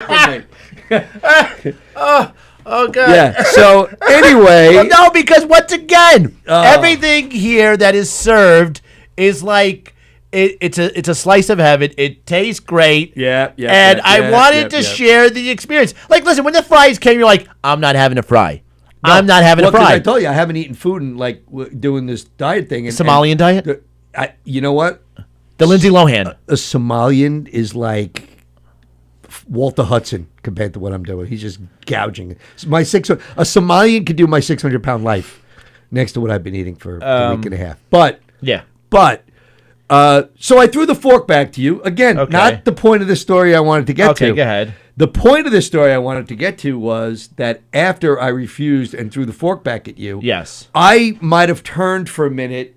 Oh God. Yeah. So anyway, Well, no, because once again, everything here that is served is like it's a slice of heaven. It tastes great. And I wanted to share the experience. Like, listen, when the fries came, you're like, I'm not having a fry. No. I'm not having a fry. I told you I haven't eaten food in like doing this diet thing. Somalian diet. You know what? The Lindsay Lohan. A Somalian is like Walter Hudson compared to what I'm doing. He's just gouging. A Somalian could do my 600-pound life next to what I've been eating for a week and a half. But so I threw the fork back to you again. Not the point of the story I wanted to get to. Okay, go ahead. The point of the story I wanted to get to was that after I refused and threw the fork back at you, I might have turned for a minute,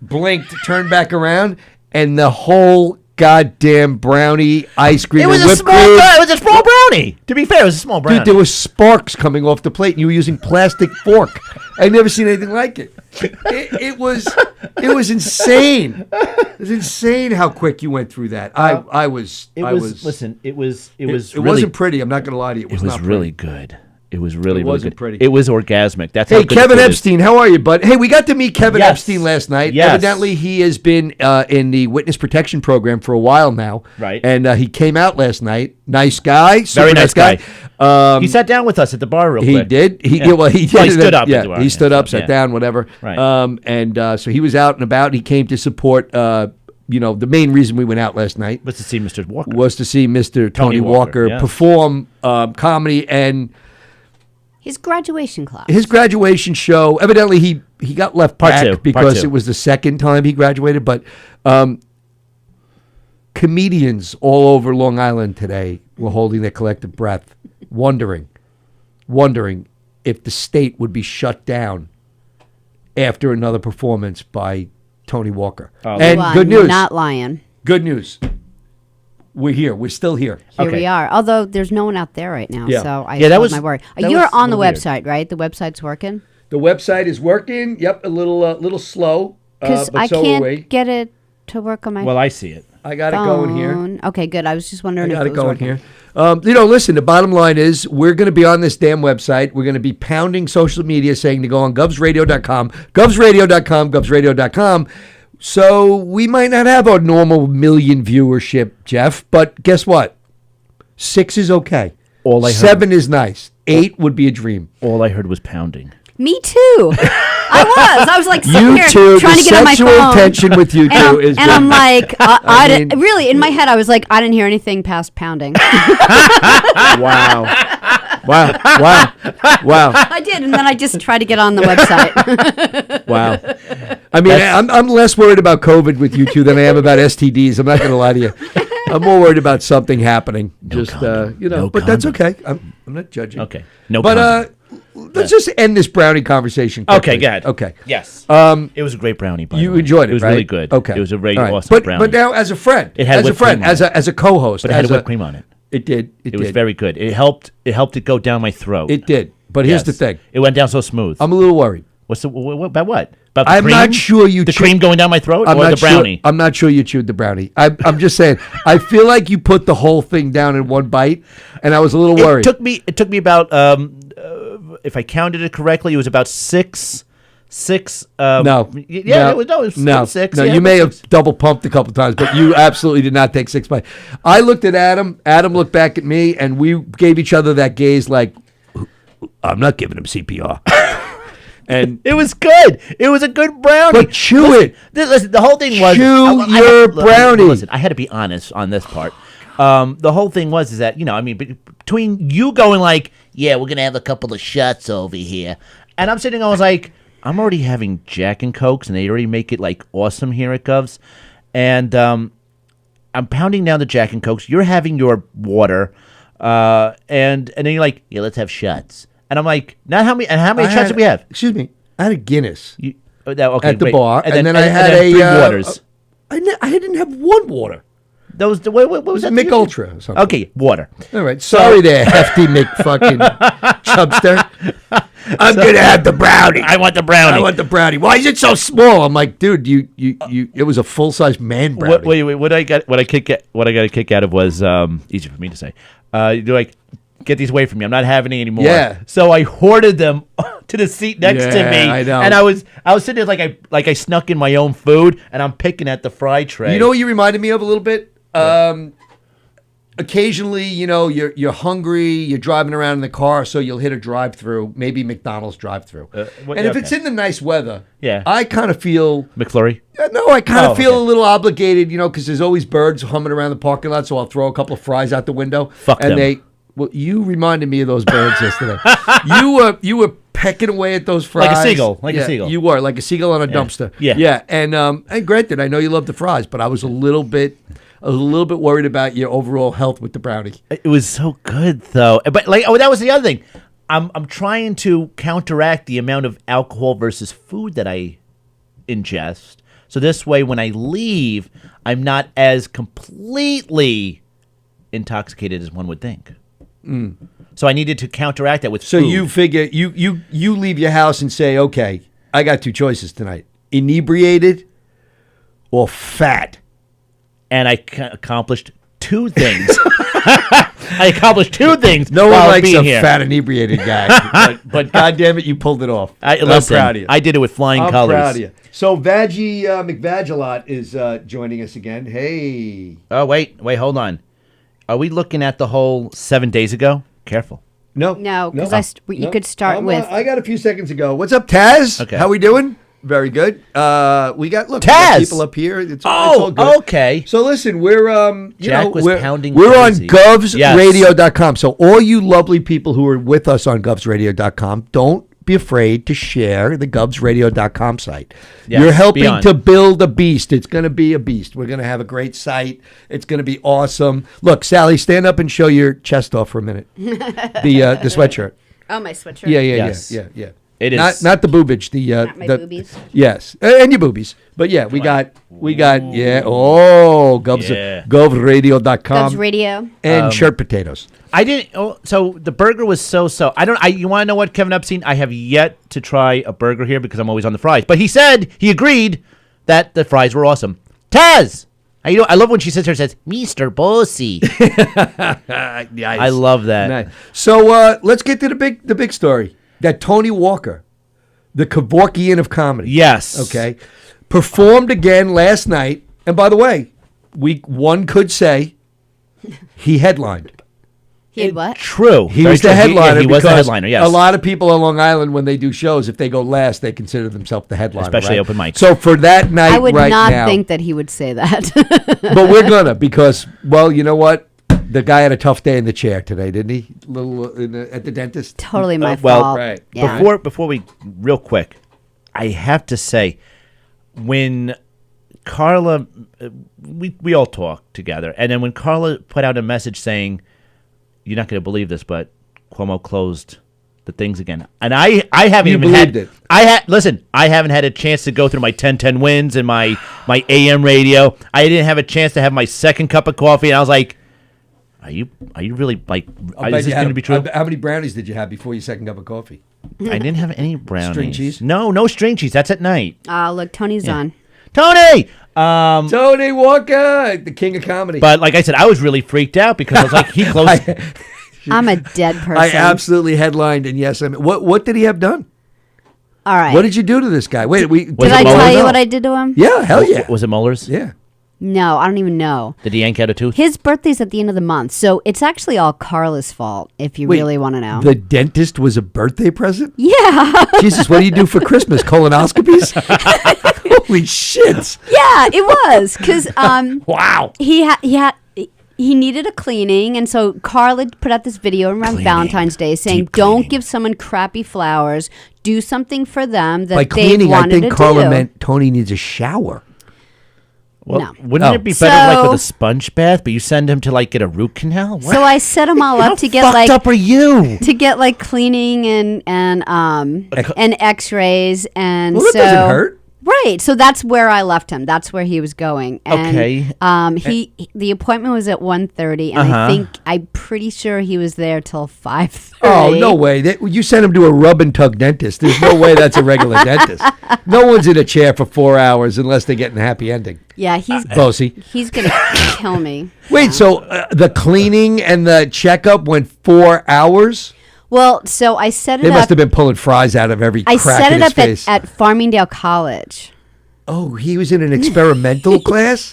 blinked, turned back around, and the whole goddamn brownie, ice cream, it was and whipped cream. It was a small brownie. To be fair, it was a small brownie. Dude, there was sparks coming off the plate, and you were using plastic fork. I'd never seen anything like it. It was insane. It was insane how quick you went through that. It wasn't pretty. I'm not going to lie to you. It was really good. It was really wasn't good. Pretty. It was orgasmic. That's hey, how good Kevin it Epstein, how are you, bud? Hey, we got to meet Kevin Epstein last night. Yes. Evidently, he has been in the witness protection program for a while now. Right. And he came out last night. Nice guy. Very nice guy. He sat down with us at the bar real quick. He did. He did. He stood up. Yeah, at the bar. he stood up, sat down, whatever. Right. So he was out and about. And he came to support. The main reason we went out last night was to see Mr. Walker. Was to see Mr. Tony Walker perform comedy and. His graduation class. His graduation show. Evidently, he got left back because it was the second time he graduated. But comedians all over Long Island today were holding their collective breath, wondering if the state would be shut down after another performance by Tony Walker. And good news. You're not lying. Good news. We're here. We're still here. Here we are. Although there's no one out there right now, so that was my worry. You're on the website, right? The website's working. The website is working. Yep, a little slow. Because I can't get it to work on my. Well, I see it. I got it going here. Okay, good. I was just wondering if it was going working. here. Listen. The bottom line is we're going to be on this damn website. We're going to be pounding social media, saying to go on govsradio.com, govsradio.com. So we might not have our normal million viewership, Jeff, but guess what? 6 is okay. 7 is nice. 8 would be a dream. All I heard was pounding. Me too. I was like sitting here too, trying to get on my phone. sexual tension with you two is. And I'm like, really in my head, I was like, I didn't hear anything past pounding. Wow. I did, and then I just tried to get on the website. Wow. I mean, I'm less worried about COVID with you two than I am about STDs. I'm not going to lie to you. I'm more worried about something happening. But that's okay. I'm not judging. Okay. Let's just end this brownie conversation quickly. Okay, go ahead. Okay. Yes. It was a great brownie. By the way. Enjoyed it. It was right? really good. Okay. It was a very awesome brownie. But now, as a friend, it had whipped cream on it. as a co-host, but it had whipped cream on it. It did. It was very good. It helped it go down my throat. It did. But here's the thing. It went down so smooth. I'm a little worried. About what? About the I'm cream? not sure you. The cream going down my throat, or the brownie? I'm not sure you chewed the brownie. I'm just saying. I feel like you put the whole thing down in one bite, and I was a little worried. It took me about. If I counted it correctly, it was about six. No. Yeah. It was 6. No, yeah, you may have double pumped a couple times, but you absolutely did not take 6 bites. I looked at Adam. Adam looked back at me, and we gave each other that gaze like, I'm not giving him CPR. And it was good. It was a good brownie. But chew it. Listen, the whole thing was your brownie. Listen, I had to be honest on this part. The whole thing is that between you going like, yeah, we're gonna have a couple of shots over here, and I'm sitting, I was like, I'm already having Jack and Cokes, and they already make it like awesome here at Govs, and I'm pounding down the Jack and Cokes. You're having your water, and then you're like, yeah, let's have shots. And I'm like, how many shots did we have? Excuse me. I had a Guinness at the bar, and then I had 3 waters. I didn't have 1 water. That was what was that? Mick Ultra or something. Okay, water. All right. Sorry there, hefty Mick fucking Chubster. I'm gonna have the brownie. I want the brownie. Why is it so small? I'm like, dude, you it was a full size man brownie. What I got a kick out of was easy for me to say. You're like, get these away from me. I'm not having any anymore. Yeah. So I hoarded them to the seat next to me. I know. And I was sitting there like I snuck in my own food, and I'm picking at the fry tray. You know what you reminded me of a little bit? Occasionally, you're hungry, you're driving around in the car, so you'll hit a drive-through, maybe McDonald's drive-through. And if it's in the nice weather, I kind of feel... McFlurry? No, I kind of feel a little obligated, because there's always birds humming around the parking lot, so I'll throw a couple of fries out the window. Fuck them. Well, you reminded me of those birds yesterday. You were pecking away at those fries. Like a seagull. A seagull. You were, like a seagull on a dumpster. Yeah. And granted, I know you love the fries, but I was a little bit worried about your overall health with the brownie. It was so good, though. But that was the other thing. I'm trying to counteract the amount of alcohol versus food that I ingest. So this way, when I leave, I'm not as completely intoxicated as one would think. So I needed to counteract that with food. So you figure you leave your house and say, okay, I got two choices tonight: inebriated or fat. And I accomplished two things. I accomplished two things. No one likes a here. fat inebriated guy, but goddamn it, you pulled it off. Listen, I'm proud of you. I did it with flying I'm colors. Proud of you. So Vaggie McVagilot is joining us again. Hey. Oh wait, hold on. Are we looking at the whole 7 days ago? Careful. No, because you could start with. I got a few seconds ago. What's up, Taz? Okay. How we doing? Very good. We got Taz! people up here. It's all good. Okay. So listen, we're pounding we're on crazy. govsradio.com. So all you lovely people who are with us on govsradio.com, don't be afraid to share the govsradio.com site. Yes, you're helping to build a beast. It's going to be a beast. We're going to have a great site. It's going to be awesome. Look, Sally, stand up and show your chest off for a minute. The sweatshirt. Oh, my sweatshirt. Yeah. It is not the boobage. Not my boobies. Yes, and your boobies. But yeah, we got. govsradio.com. Govs Radio. And shirt potatoes. I didn't. So the burger was so. I don't. You want to know what, Kevin Epstein? I have yet to try a burger here because I'm always on the fries. But he agreed that the fries were awesome. Taz, I love when she sits here and says, "Mr. Bossy." Nice. I love that. Nice. So let's get to the big story. That Tony Walker, the Kevorkian of comedy. Yes. Okay. Performed again last night. And by the way, one could say he headlined. He had what? True. He was the headliner. He was the headliner, yes. A lot of people on Long Island, when they do shows, if they go last, they consider themselves the headliner. Especially right? open mics. So for that night I would right not now, think that he would say that. but we're going to because, well, you know what? The guy had a tough day in the chair today, didn't he? At the dentist. Totally my well, fault. right. Yeah. Before we real quick, I have to say, when Carla, we all talk together, and then when Carla put out a message saying, "You're not going to believe this, but Cuomo closed the things again," and I haven't even had it. I haven't had a chance to go through my 1010 wins and my AM radio. I didn't have a chance to have my second cup of coffee, and I was like, Are you really like? Is this going to be true? How many brownies did you have before your second cup of coffee? I didn't have any brownies. String cheese? No string cheese. That's at night. Look, Tony's on. Tony. Tony Walker, the king of comedy. But like I said, I was really freaked out because I was like, he closed. I'm a dead person. I absolutely headlined, and yes, I mean, what did he have done? All right. What did you do to this guy? Wait, did I tell you what I did to him? Yeah, hell yeah. Was it molars? Yeah. No, I don't even know. Did he yank out a tooth? His birthday's at the end of the month, so it's actually all Carla's fault, if you really want to know. The dentist was a birthday present? Yeah. Jesus, what do you do for Christmas? Colonoscopies? Holy shit. Yeah, it was. Because wow. He needed a cleaning, and so Carla put out this video around Valentine's Day saying, "Don't give someone crappy flowers. Do something for them that By they cleaning, wanted to do." I think Carla meant Tony needs a shower. Well, No. wouldn't it be better like with a sponge bath? But you send him to like get a root canal. What? So I set them all up to get fucked like up are you? to get like cleaning and X-rays, and Well, that so doesn't hurt. Right. So that's where I left him. That's where he was going. And, Okay. The appointment was at 1:30, and I'm pretty sure he was there till 5:30. Oh, no way. You sent him to a rub and tug dentist. There's no way that's a regular dentist. No one's in a chair for 4 hours unless they're getting a happy ending. Yeah, he's gonna kill me. Wait, so the cleaning and the checkup went 4 hours? Well, so I set it They up. must have been pulling fries out of every crack set in it his up face. at Farmingdale College. Oh, he was in an experimental class?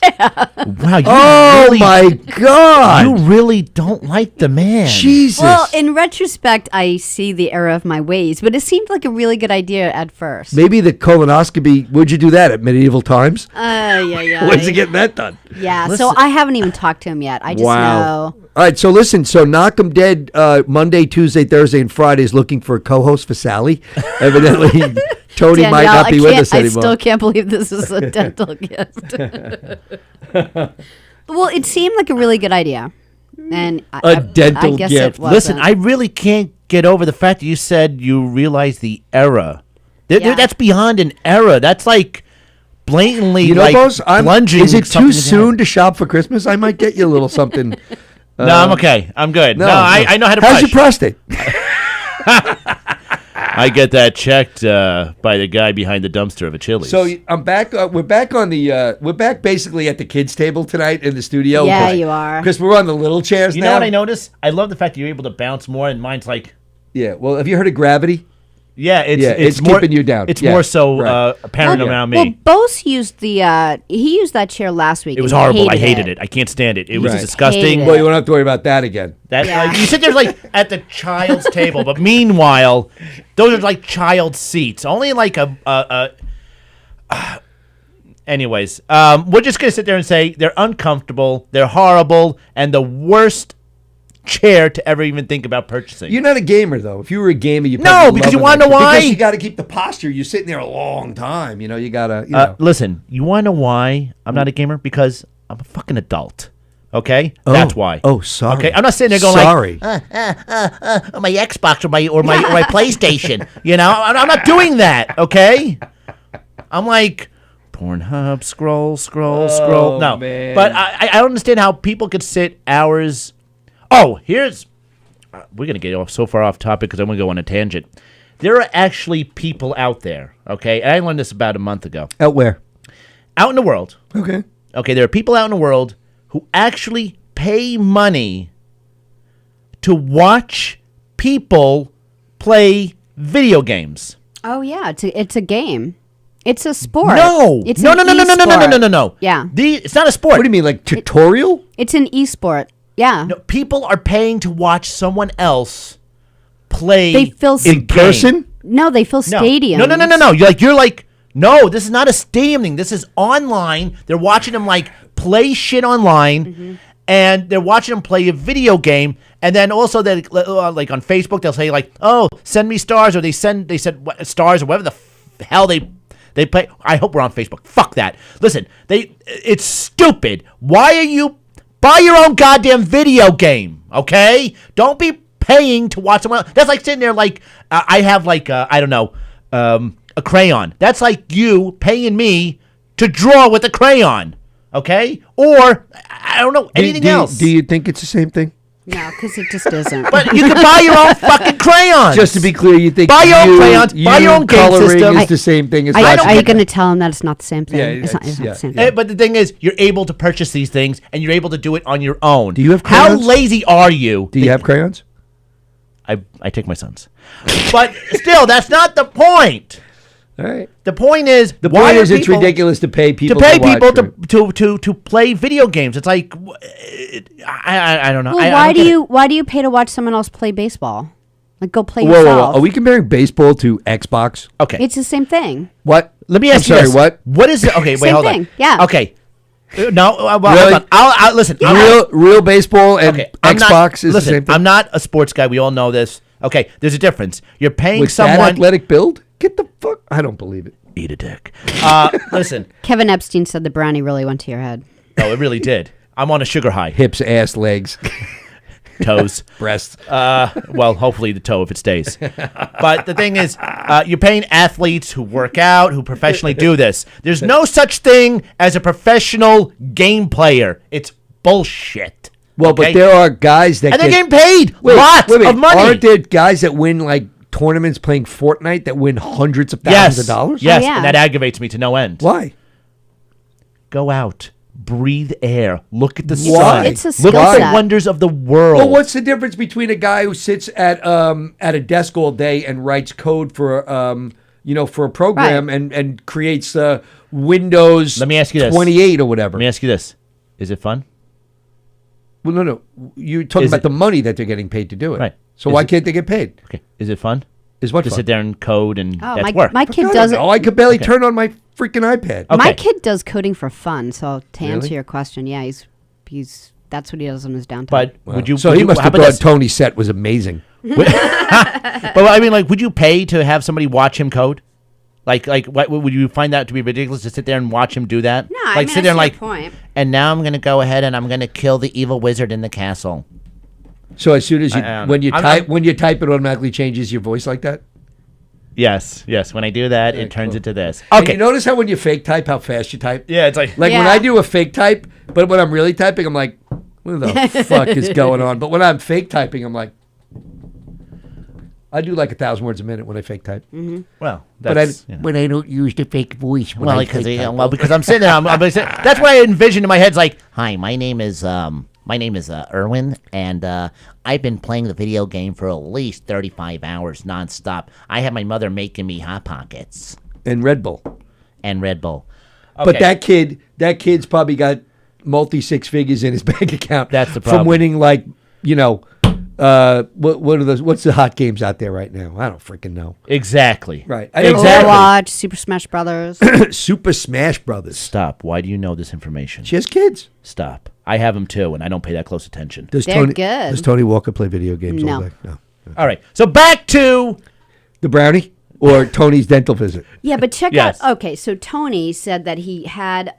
Wow. My God. You really don't like the man. Jesus. Well, in retrospect, I see the error of my ways, but it seemed like a really good idea at first. Maybe the colonoscopy, would you do that at medieval times? Yeah. When's he getting that done? Yeah, Listen- so I haven't even talked to him yet. I just know. All right, so listen. So Knock 'em Dead Monday, Tuesday, Thursday, and Friday is looking for a co-host for Sally. Evidently, Tony Danielle, might not be with us I anymore. still can't believe this is a dental gift. Well, it seemed like a really good idea. And A dental I guess gift. It wasn't. Listen, I really can't get over the fact that you said you realized the error. Yeah. That's beyond an error. That's like blatantly You know, like boss, plunging. is it something too into soon to shop for Christmas? I might get you a little something. No, I'm okay. I'm good. No, I know how to How's brush. your prostate? I get that checked by the guy behind the dumpster of a Chili's. So I'm back. We're back on the. We're back basically at the kids' table tonight in the studio. Yeah, you are. Because we're on the little chairs you now. know what I notice? I love the fact that you're able to bounce more, and mine's like, Yeah. Well, have you heard of gravity? it's more, keeping you down. It's Yeah, more so right. apparent around me. Well, Bose used he used that chair last week. It was and he horrible. I hated it. I can't stand it. It was Right. disgusting. Hated Well, it. you won't have to worry about that again. That Yeah. you sit there like at the child's table, but meanwhile, those are like child seats. Only like anyways, we're just gonna sit there and say they're uncomfortable, they're horrible, and the worst chair to ever even think about purchasing. You're not a gamer though. If you were a gamer, you No, because you wanna know why? Because you got to keep the posture. You're sitting there a long time. You know, you gotta. You know. Listen, you want to know why I'm not a gamer? Because I'm a fucking adult. Okay, that's why. Oh, sorry. Okay, I'm not sitting there going sorry. like, my Xbox or my PlayStation. You know, I'm not doing that. Okay, I'm like Pornhub, scroll. No, man. but I don't understand how people could sit hours. Oh, we're gonna get off so far off topic because I'm gonna go on a tangent. There are actually people out there. Okay, and I learned this about a month ago. Out where? Out in the world. Okay. Okay, there are people out in the world who actually pay money to watch people play video games. Oh yeah, it's a game. It's a sport. No, it's no. an e-sport. No. Yeah, It's not a sport. What do you mean, like tutorial? it's an e-sport. Yeah, No, people are paying to watch someone else play. They fill the In game. person? no, they fill No. stadiums. No. You're like, no, this is not a stadium thing. This is online. They're watching them like play shit online, and they're watching them play a video game. And then also they like on Facebook they'll say like, oh, send me stars, or they said stars or whatever the hell they play. I hope we're on Facebook. Fuck that. Listen, it's stupid. Why are you buy your own goddamn video game? Okay, don't be paying to watch someone else. That's like sitting there like I have like I don't know a crayon. That's like you paying me to draw with a crayon. Okay, or I don't know anything else. Do you think it's the same thing? No, because it just isn't. But you can buy your own fucking crayons. Just to be clear, you think Buy your own crayons, buy your own game coloring system. is the same thing as are watching you it? going to tell him that it's not the same thing? Yeah, it's not it's- the yeah, same yeah. thing. But the thing is, you're able to purchase these things, and you're able to do it on your own. Do you have How crayons? lazy are you? Do you have crayons? I take my sons, but still, that's not the point. All right. The point is, The why point are is, it's people- ridiculous to pay people to pay watch, people right? to play video games. It's like I don't know. Well, I why don't do get it. you pay to watch someone else play baseball? Like go play Whoa, whoa, yourself. whoa. Are we comparing baseball to Xbox? Okay, It's the same thing. What? let me ask I'm you sorry, this. what? What is it? Okay, wait, Same hold thing, on. yeah. Okay. No, well, Really? hold on. I'll listen. I'm- Real baseball and Okay, I'm Xbox not, is the listen, same thing. I'm not a sports guy. We all know this. Okay, there's a difference. You're paying With that someone. athletic build? Get the fuck. I don't believe it. Eat a dick. Listen. Kevin Epstein said the brownie really went to your head. Oh, it really did. I'm on a sugar high. Hips, ass, legs. toes. Breasts. Well, hopefully the toe if it stays. But the thing is, you're paying athletes who work out, who professionally do this. There's no such thing as a professional game player. It's bullshit. Well, okay? but there are guys that and they're getting paid lots of money. Aren't there guys that win like tournaments playing Fortnite that win hundreds of thousands of dollars? Yes, Oh, yeah. and that aggravates me to no end. Why? Go out, breathe air, look at the Why? sun, It's a look skill at the set. wonders of the world. Well, what's the difference between a guy who sits at a desk all day and writes code for for a program and creates Windows Let me ask you this. 28 or whatever? Let me ask you this: is it fun? Well, no. You're talking Is about it- the money that they're getting paid to do it. Right. So Is why it- can't they get paid? Okay, is it fun? Is what To fun? sit there and code and Oh, that's work. my kid I does don't it. know. I could barely turn on my freaking iPad. Okay. My kid does coding for fun. So to answer Really? your question, yeah, he's that's what he does on his downtime. But Wow. would you? So would he you, must how have about thought this? Tony's set was amazing. But I mean, like, would you pay to have somebody watch him code? Like, what would you find that to be ridiculous to sit there and watch him do that? No, like I mean, sit there and I see like, your point. and now I'm gonna go ahead and I'm gonna kill the evil wizard in the castle. So as soon as you I don't when you know. type when you type, it automatically changes your voice like that. Yes. When I do that, it turns cool. into this. And Okay. you notice how when you fake type, how fast you type? Yeah, it's like Like when Yeah. I do a fake type, but when I'm really typing, I'm like, what the fuck is going on? But when I'm fake typing, I'm like, I do like 1,000 words a minute when I fake type. well, But that's, you know. when I don't use the fake voice, when Well, I because fake type. because I'm sitting there, that's what I envisioned in my head. It's like, hi, my name is Erwin, and I've been playing the video game for at least 35 hours nonstop. I have my mother making me Hot Pockets and Red Bull. and Red Bull. But that kid's probably got multi six figures in his bank account. That's the from problem. winning what are those? What's the hot games out there right now? I don't freaking know. Exactly. Right. Exactly. Overwatch, Super Smash Brothers. Super Smash Brothers. Stop. Why do you know this information? She has kids. Stop. I have them too, and I don't pay that close attention. Does They're Tony, good. Does Tony Walker play video games all No. day? No. All right. So back to The brownie or Tony's dental visit? Yeah, but check Yes. out. Okay, so Tony said that he had.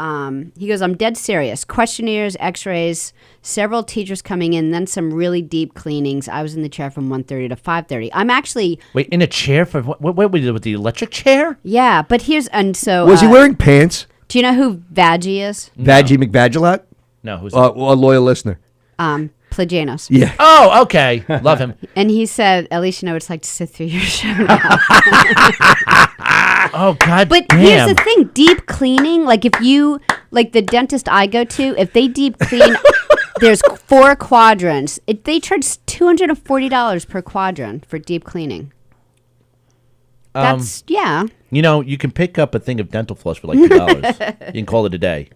He goes, "I'm dead serious. Questionnaires, X-rays, several teachers coming in, then some really deep cleanings. I was in the chair from 1:30 to 5:30. I'm actually, wait in a chair for what with the electric chair? yeah. But here's and so. Was he wearing pants? Do you know who Vaggie is? Vaggie McVagilat? No, who's A loyal listener. Plagianos. Yeah. Oh, okay. Love him. And he said, "At least you know what it's like to sit through your show now." Oh God. But damn. here's the thing: deep cleaning. Like if you, like the dentist I go to, if they deep clean, there's 4 quadrants. They charge $240 per quadrant for deep cleaning. That's yeah. You know, you can pick up a thing of dental floss for like $2. You can call it a day.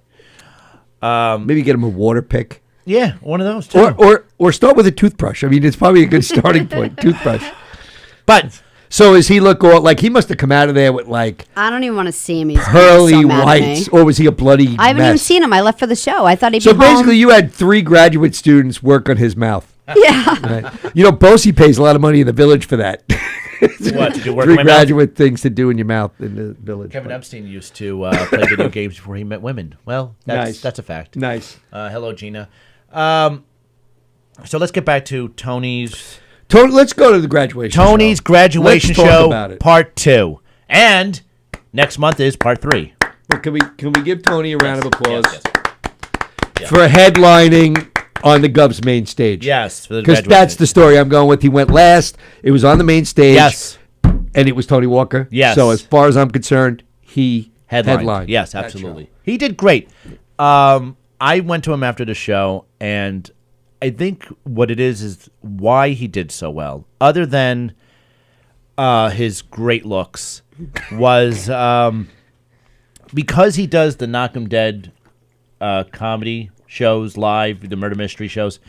Maybe get him a water pick. Yeah, one of those too. Or start with a toothbrush. I mean, it's probably a good starting point. Toothbrush. But So does he look all like he must have come out of there with like I don't even want to see him. He's pearly so mad at me. whites, or was he a bloody I haven't even mess? seen him. I left for the show. I thought he'd So be home. basically, you had 3 graduate students work on his mouth. Yeah. Right? You know, Bosie pays a lot of money in the village for that. what to do work 3 in my mouth? graduate things to do in your mouth in the village. Kevin Epstein used to play video games before he met women. Well, Nice. that's a fact. Nice. Hello, Gina. So let's get back to Tony's Let's go to the graduation. show. graduation Let's talk show about it. part 2, and next month is part 3. Well, can we give Tony a round of applause Yes. for headlining on the Gov's main stage? Yes, for the Because graduation. that's the story I'm going with. He went last. It was on the main stage. Yes. And it was Tony Walker. Yes. So as far as I'm concerned, he headlined. Yes, that absolutely. show. He did great. I went to him after the show, and I think what it is why he did so well, other than his great looks, was because he does the Knock 'em Dead comedy shows live, the murder mystery shows.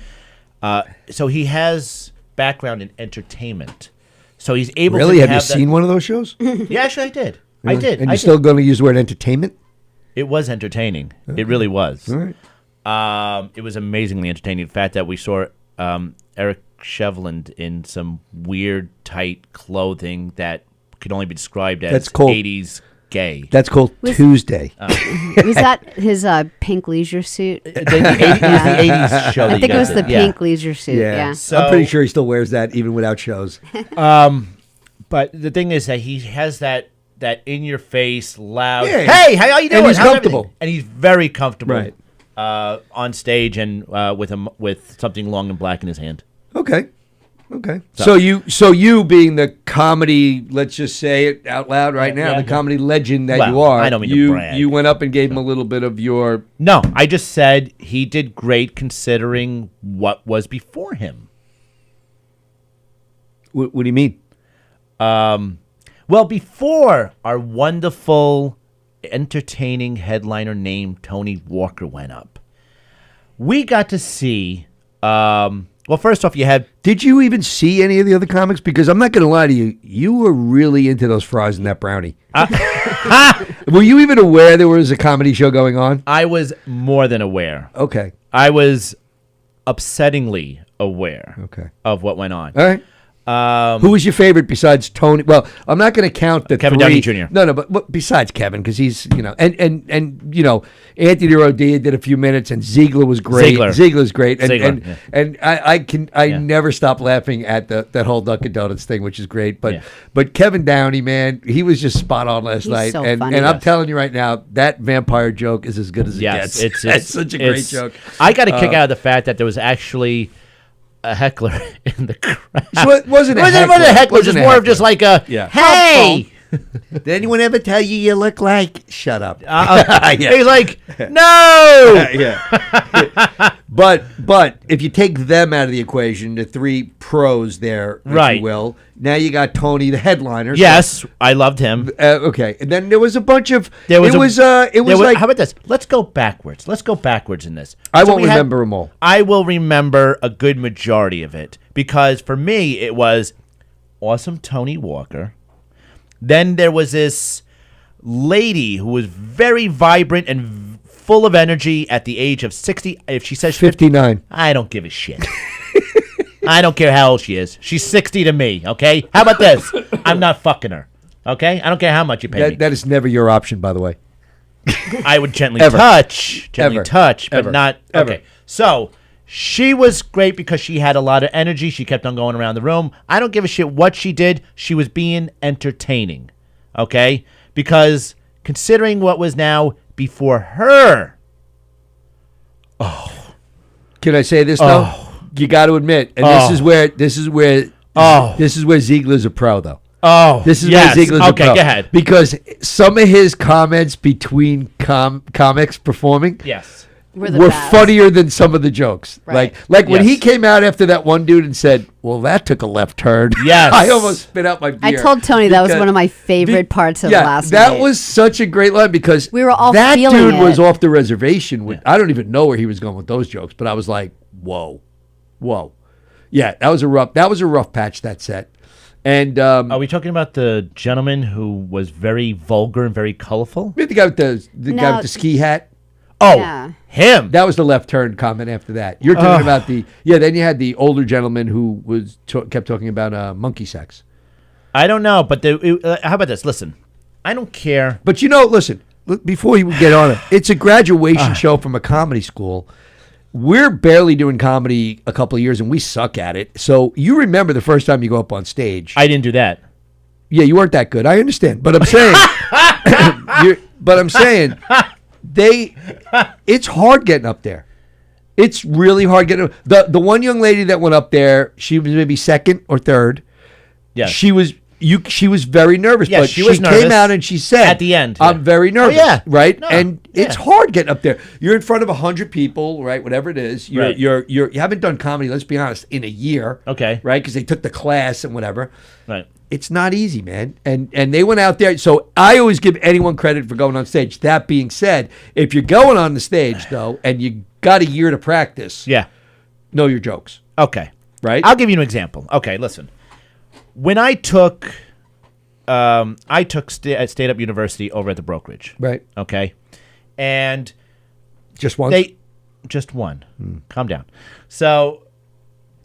So he has background in entertainment. So he's able Really? to Have you have that- seen one of those shows? Yeah, actually, I did. I did. And I you're did. still going to use the word entertainment? It was entertaining. It really was. All right. It was amazingly entertaining. The fact that we saw Eric Shevland in some weird, tight clothing that could only be described as That's called- 80s gay. That's called Tuesday. Was that his pink leisure suit? The 80s show. I think it was the pink leisure suit. Yeah. So, I'm pretty sure he still wears that even without shows. But the thing is that he has that in your face, loud. Yeah. Hey, how you doing? And he's How's comfortable. everything?" And he's very comfortable. Right. On stage and with something long and black in his hand. Okay. So you being the comedy, let's just say it out loud right now, the comedy legend that you are. I don't mean to brag. You went up and gave him a little bit of your. No, I just said he did great considering what was before him. What do you mean? Well, before our wonderful, entertaining headliner named Tony Walker went up, we got to see. Well, first off, you had. Did you even see any of the other comics? Because I'm not going to lie to you, you were really into those fries and that brownie. Were you even aware there was a comedy show going on? I was more than aware. Okay. I was upsettingly aware. Okay. Of what went on. All right. Who was your favorite besides Tony? Well, I'm not going to count the Kevin three. Downey Jr. No, but besides Kevin, because he's and Anthony Rodea did a few minutes, and Ziegler was great. Ziegler's great, and I never stop laughing at that whole Dunkin' Donuts thing, which is great. But Kevin Downey, man, he was just spot on last night, so and funny. I'm telling you right now, that vampire joke is as good as it gets. It's such a great joke. I got a kick out of the fact that there was actually a heckler in the crowd. So it wasn't a heckler. It was just more of just like a, hey. Did anyone ever tell you look like? Shut up. He's like, no. But if you take them out of the equation, the three pros there, if you will, now you got Tony, the headliner. Yes, I loved him. Okay, and then there was a bunch of. How about this? Let's go backwards. Let's go backwards in this. I won't remember them all. I will remember a good majority of it because for me it was awesome Tony Walker. Then there was this lady who was very vibrant and full of energy at the age of 60. If she says 59, I don't give a shit. I don't care how old she is. She's 60 to me, okay? How about this? I'm not fucking her, okay? I don't care how much you pay me. That is never your option, by the way. I would gently touch, but not. Ever. Okay, so she was great because she had a lot of energy. She kept on going around the room. I don't give a shit what she did. She was being entertaining, okay? Because considering what was now before her. Oh. Can I say this, though? You got to admit, and this is where Ziegler's a pro, though. This is where Ziegler's a pro. Okay, go ahead. Because some of his comments between comics performing were funnier than some of the jokes. Right. Like when he came out after that one dude and said, well, that took a left turn. Yes. I almost spit out my beer. I told Tony that was one of my favorite parts of last night. That was such a great line because we were all that feeling dude was off the reservation. I don't even know where he was going with those jokes, but I was like, whoa. Yeah, that was a rough patch, that set. And are we talking about the gentleman who was very vulgar and very colorful? The guy with guy with the ski hat. Him. That was the left turn comment after that. You're talking about then you had the older gentleman who was kept talking about monkey sex. I don't know, but how about this? Listen, I don't care. But listen, before you get on it, it's a graduation show from a comedy school. We're barely doing comedy a couple of years, and we suck at it. So you remember the first time you go up on stage. I didn't do that. Yeah, you weren't that good. I understand. But I'm saying, it's hard getting up there. It's really hard getting up. The one young lady that went up there, she was maybe second or third. Yeah. She was very nervous, but she came out and she said at the end, I'm very nervous. Oh, yeah. Right? No. And it's hard getting up there. You're in front of 100 people, right? Whatever it is. You haven't done comedy, let's be honest, in a year. Okay. Right? Because they took the class and whatever. Right. It's not easy, man. And they went out there. So I always give anyone credit for going on stage. That being said, if you're going on the stage, though, and you got a year to practice, know your jokes. Okay. Right? I'll give you an example. Okay, listen. When I took State Up University over at the brokerage. Right. Okay. And just one? Just one. Calm down. So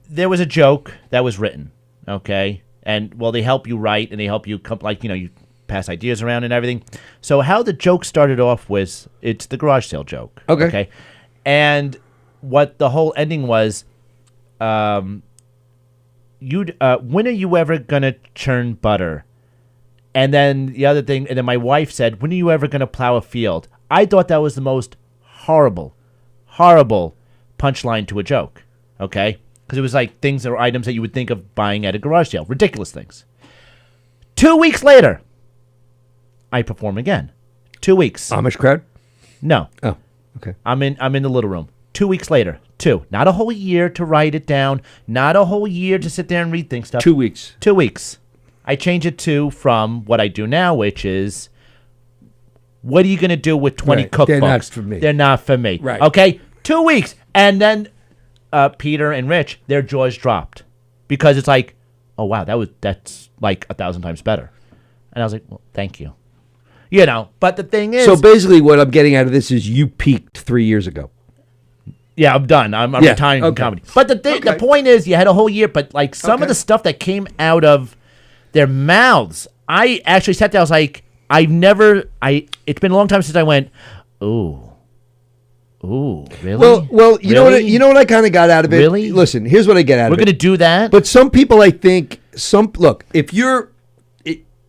there was a joke that was written. Okay. And they help you write and they help you pass ideas around and everything. So how the joke started off was it's the garage sale joke. Okay. And what the whole ending was, when are you ever gonna churn butter? And then the other thing, and then my wife said, when are you ever gonna plow a field? I thought that was the most horrible punchline to a joke. Okay, because it was like things or items that you would think of buying at a garage sale, ridiculous things. 2 weeks later, I perform again. 2 weeks. Amish crowd? No. Oh, okay. I'm in the little room. 2 weeks later. 2. Not a whole year to write it down. Not a whole year to sit there and read things. 2 weeks. 2 weeks. I change it to from what I do now, which is, what are you going to do with 20 cookbooks? They're not for me. They're not for me. Right. Okay? 2 weeks. And then Peter and Rich, their jaws dropped. Because it's like, oh, wow, that's like 1,000 times better. And I was like, well, thank you. You know, but the thing is... So basically what I'm getting out of this is you peaked 3 years ago. Yeah, I'm done. I'm retiring from comedy. But the point is, you had a whole year, but like some of the stuff that came out of their mouths, I actually sat there, I was like, it's been a long time since I went, ooh, really? Well, you know what I kind of got out of it? Really? Listen, here's what I get out of it. We're going to do that? But some people, I think, look, if you're,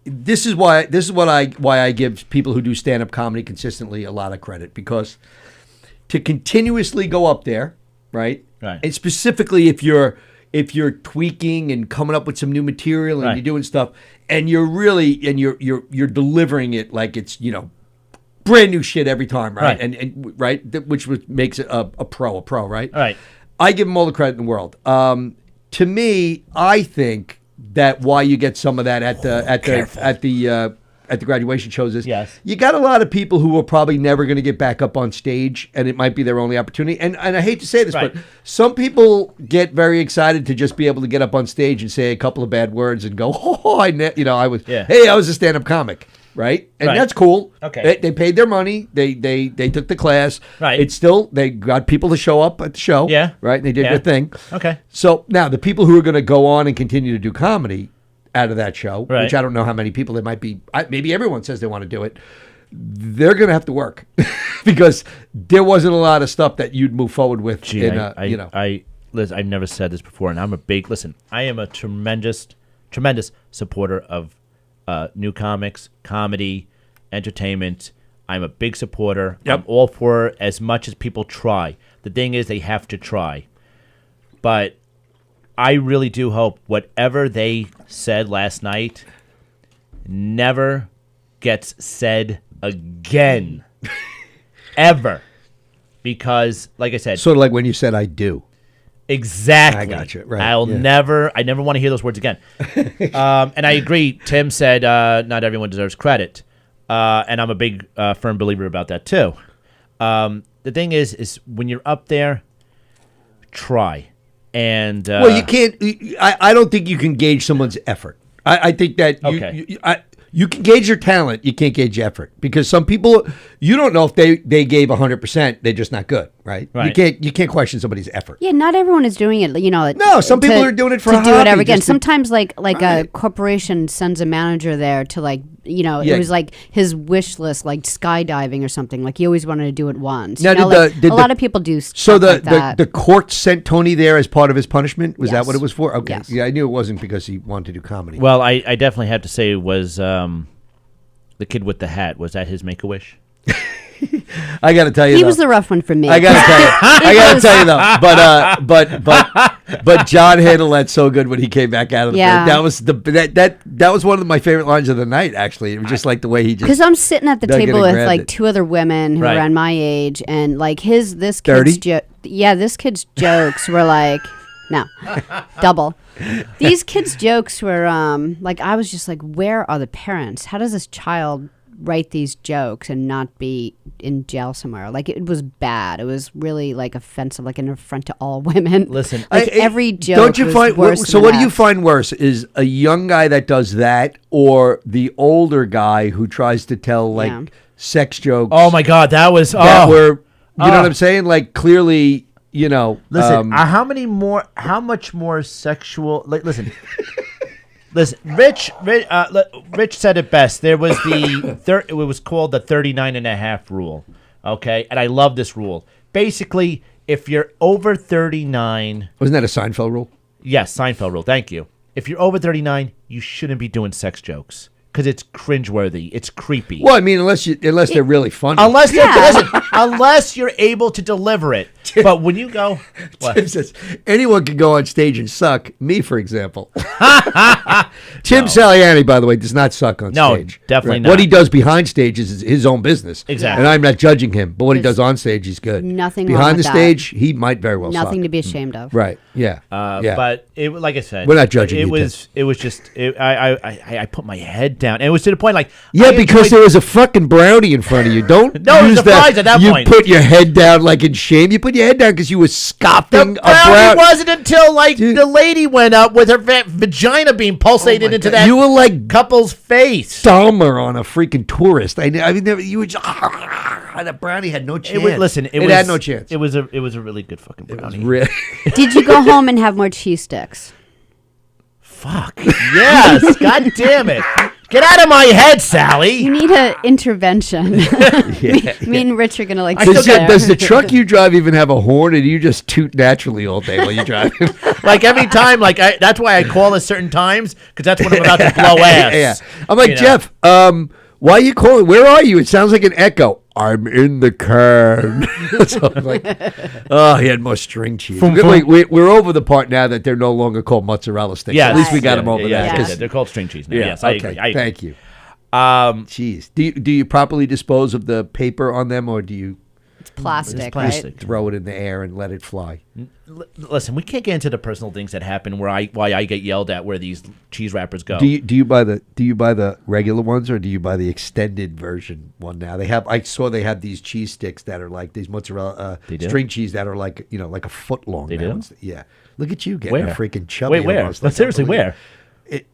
this is why I give people who do stand-up comedy consistently a lot of credit, because to continuously go up there, right? And specifically if you're tweaking and coming up with some new material and you're doing stuff and you're really you're delivering it like it's, brand new shit every time, right? And which makes it a pro, right? Right. I give them all the credit in the world. To me, I think that why you get some of that at the graduation shows is you got a lot of people who are probably never going to get back up on stage, and it might be their only opportunity. And I hate to say this, but some people get very excited to just be able to get up on stage and say a couple of bad words and go, I was a stand-up comic. Right? And that's cool. Okay. They paid their money. They took the class. Right. It's still, they got people to show up at the show. Yeah. Right? And they did their thing. Okay. So now the people who are going to go on and continue to do comedy out of that show, which I don't know how many people there might be, maybe everyone says they want to do it, they're going to have to work because there wasn't a lot of stuff that you'd move forward with. Liz, I've never said this before, and I am a tremendous supporter of new comics, comedy, entertainment. I'm a big supporter. Yep. I'm all for as much as people try. The thing is, they have to try. But I really do hope whatever they said last night never gets said again. Ever. Because, like I said... Sort of like when you said, I do. Exactly. I got you. Right. I never want to hear those words again. And I agree. Tim said not everyone deserves credit. And I'm a big firm believer about that too. The thing is when you're up there, try. And well, you can't. I don't think you can gauge someone's effort. I think that you can gauge your talent. You can't gauge effort because some people you don't know if they gave 100%. They're just not good, right? You can't question somebody's effort. Yeah, not everyone is doing it. No, some people are doing it for to a do hobby, it ever again. Sometimes like a corporation sends a manager there to it was like his wish list, like skydiving or something. Like he always wanted to do it once. Now, a lot of people do. So like that. the court sent Tony there as part of his punishment. Was that what it was for? Okay, yes. Yeah, I knew it wasn't because he wanted to do comedy. Well, I definitely have to say it was the kid with the hat. Was that his Make-A-Wish? I got to tell you, he was the rough one for me. I got to tell you though. But John handled that so good when he came back out of the pit. That was one of my favorite lines of the night. Actually, it was just like the way he just because I'm sitting at the table with like two other women who are around my age, and like this kid's jokes were like double. These kids' jokes were like I was just like, where are the parents? How does this child write these jokes and not be in jail somewhere? Like it was bad. It was really like offensive, like an affront to all women. Listen, like every joke. Don't you was find worse so? than What that. do you find worse? Is a young guy that does that, or the older guy who tries to tell like sex jokes? Oh my God, that was that were you know what I'm saying? Like clearly. Listen. How much more sexual? Like, listen, Listen, Rich said it best. There was it was called the 39.5 rule. Okay, and I love this rule. Basically, if you're over 39, wasn't that a Seinfeld rule? Yes, Seinfeld rule. Thank you. If you're over 39, you shouldn't be doing sex jokes because it's cringeworthy. It's creepy. Well, I mean, unless they're really funny. Unless you're able to deliver it. But when you go, Tim says, anyone can go on stage and suck. Me, for example. Tim Saliani, by the way, does not suck on stage. No, definitely not. What he does behind stage is his own business. Exactly. And I'm not judging him. But what he does on stage, he's good. Nothing wrong behind with the that. stage, he might very well Nothing suck. to be ashamed of. Right. Yeah. Yeah. But like I said, We're not judging It you, was just I put my head down, and it was to the point like because there was a fucking brownie in front of you. Don't No, it was use a prize at that you point. put your head down like in shame. You put your head down because you were scoffing The a brownie. brownie wasn't until the lady went up with her vagina being pulsated into that You were like couple's face. Dahmer on a freaking tourist. I mean, you were just that brownie had no chance. It had no chance. It was a really good fucking brownie. Did you go home and have more cheese sticks? Fuck yes! God damn it! Get out of my head, Sally. You need an intervention. Me and Rich are gonna like. Does the truck you drive even have a horn, or do you just toot naturally all day while you drive? Like every time, that's why I call at certain times because that's when I'm about to blow ass. Yeah. I'm like, Jeff, why are you calling? Where are you? It sounds like an echo. I'm in the car. So I'm like, oh, he had more string cheese. We're over the part now that they're no longer called mozzarella sticks. Yeah, at least we got them over that. Yeah, they're called string cheese now. Yes, I agree. Thank you. Cheese. Do you properly dispose of the paper on them, or do you? It's plastic, It's plastic. right? Throw it in the air and let it fly. Listen, we can't get into the personal things that happen why I get yelled at where these cheese wrappers go. Do you buy the regular ones, or do you buy the extended version one now? I saw they have these cheese sticks that are like these mozzarella string cheese that are like like a foot long. They do? Yeah. Look at you getting a freaking chubby. Wait, where? Seriously, where?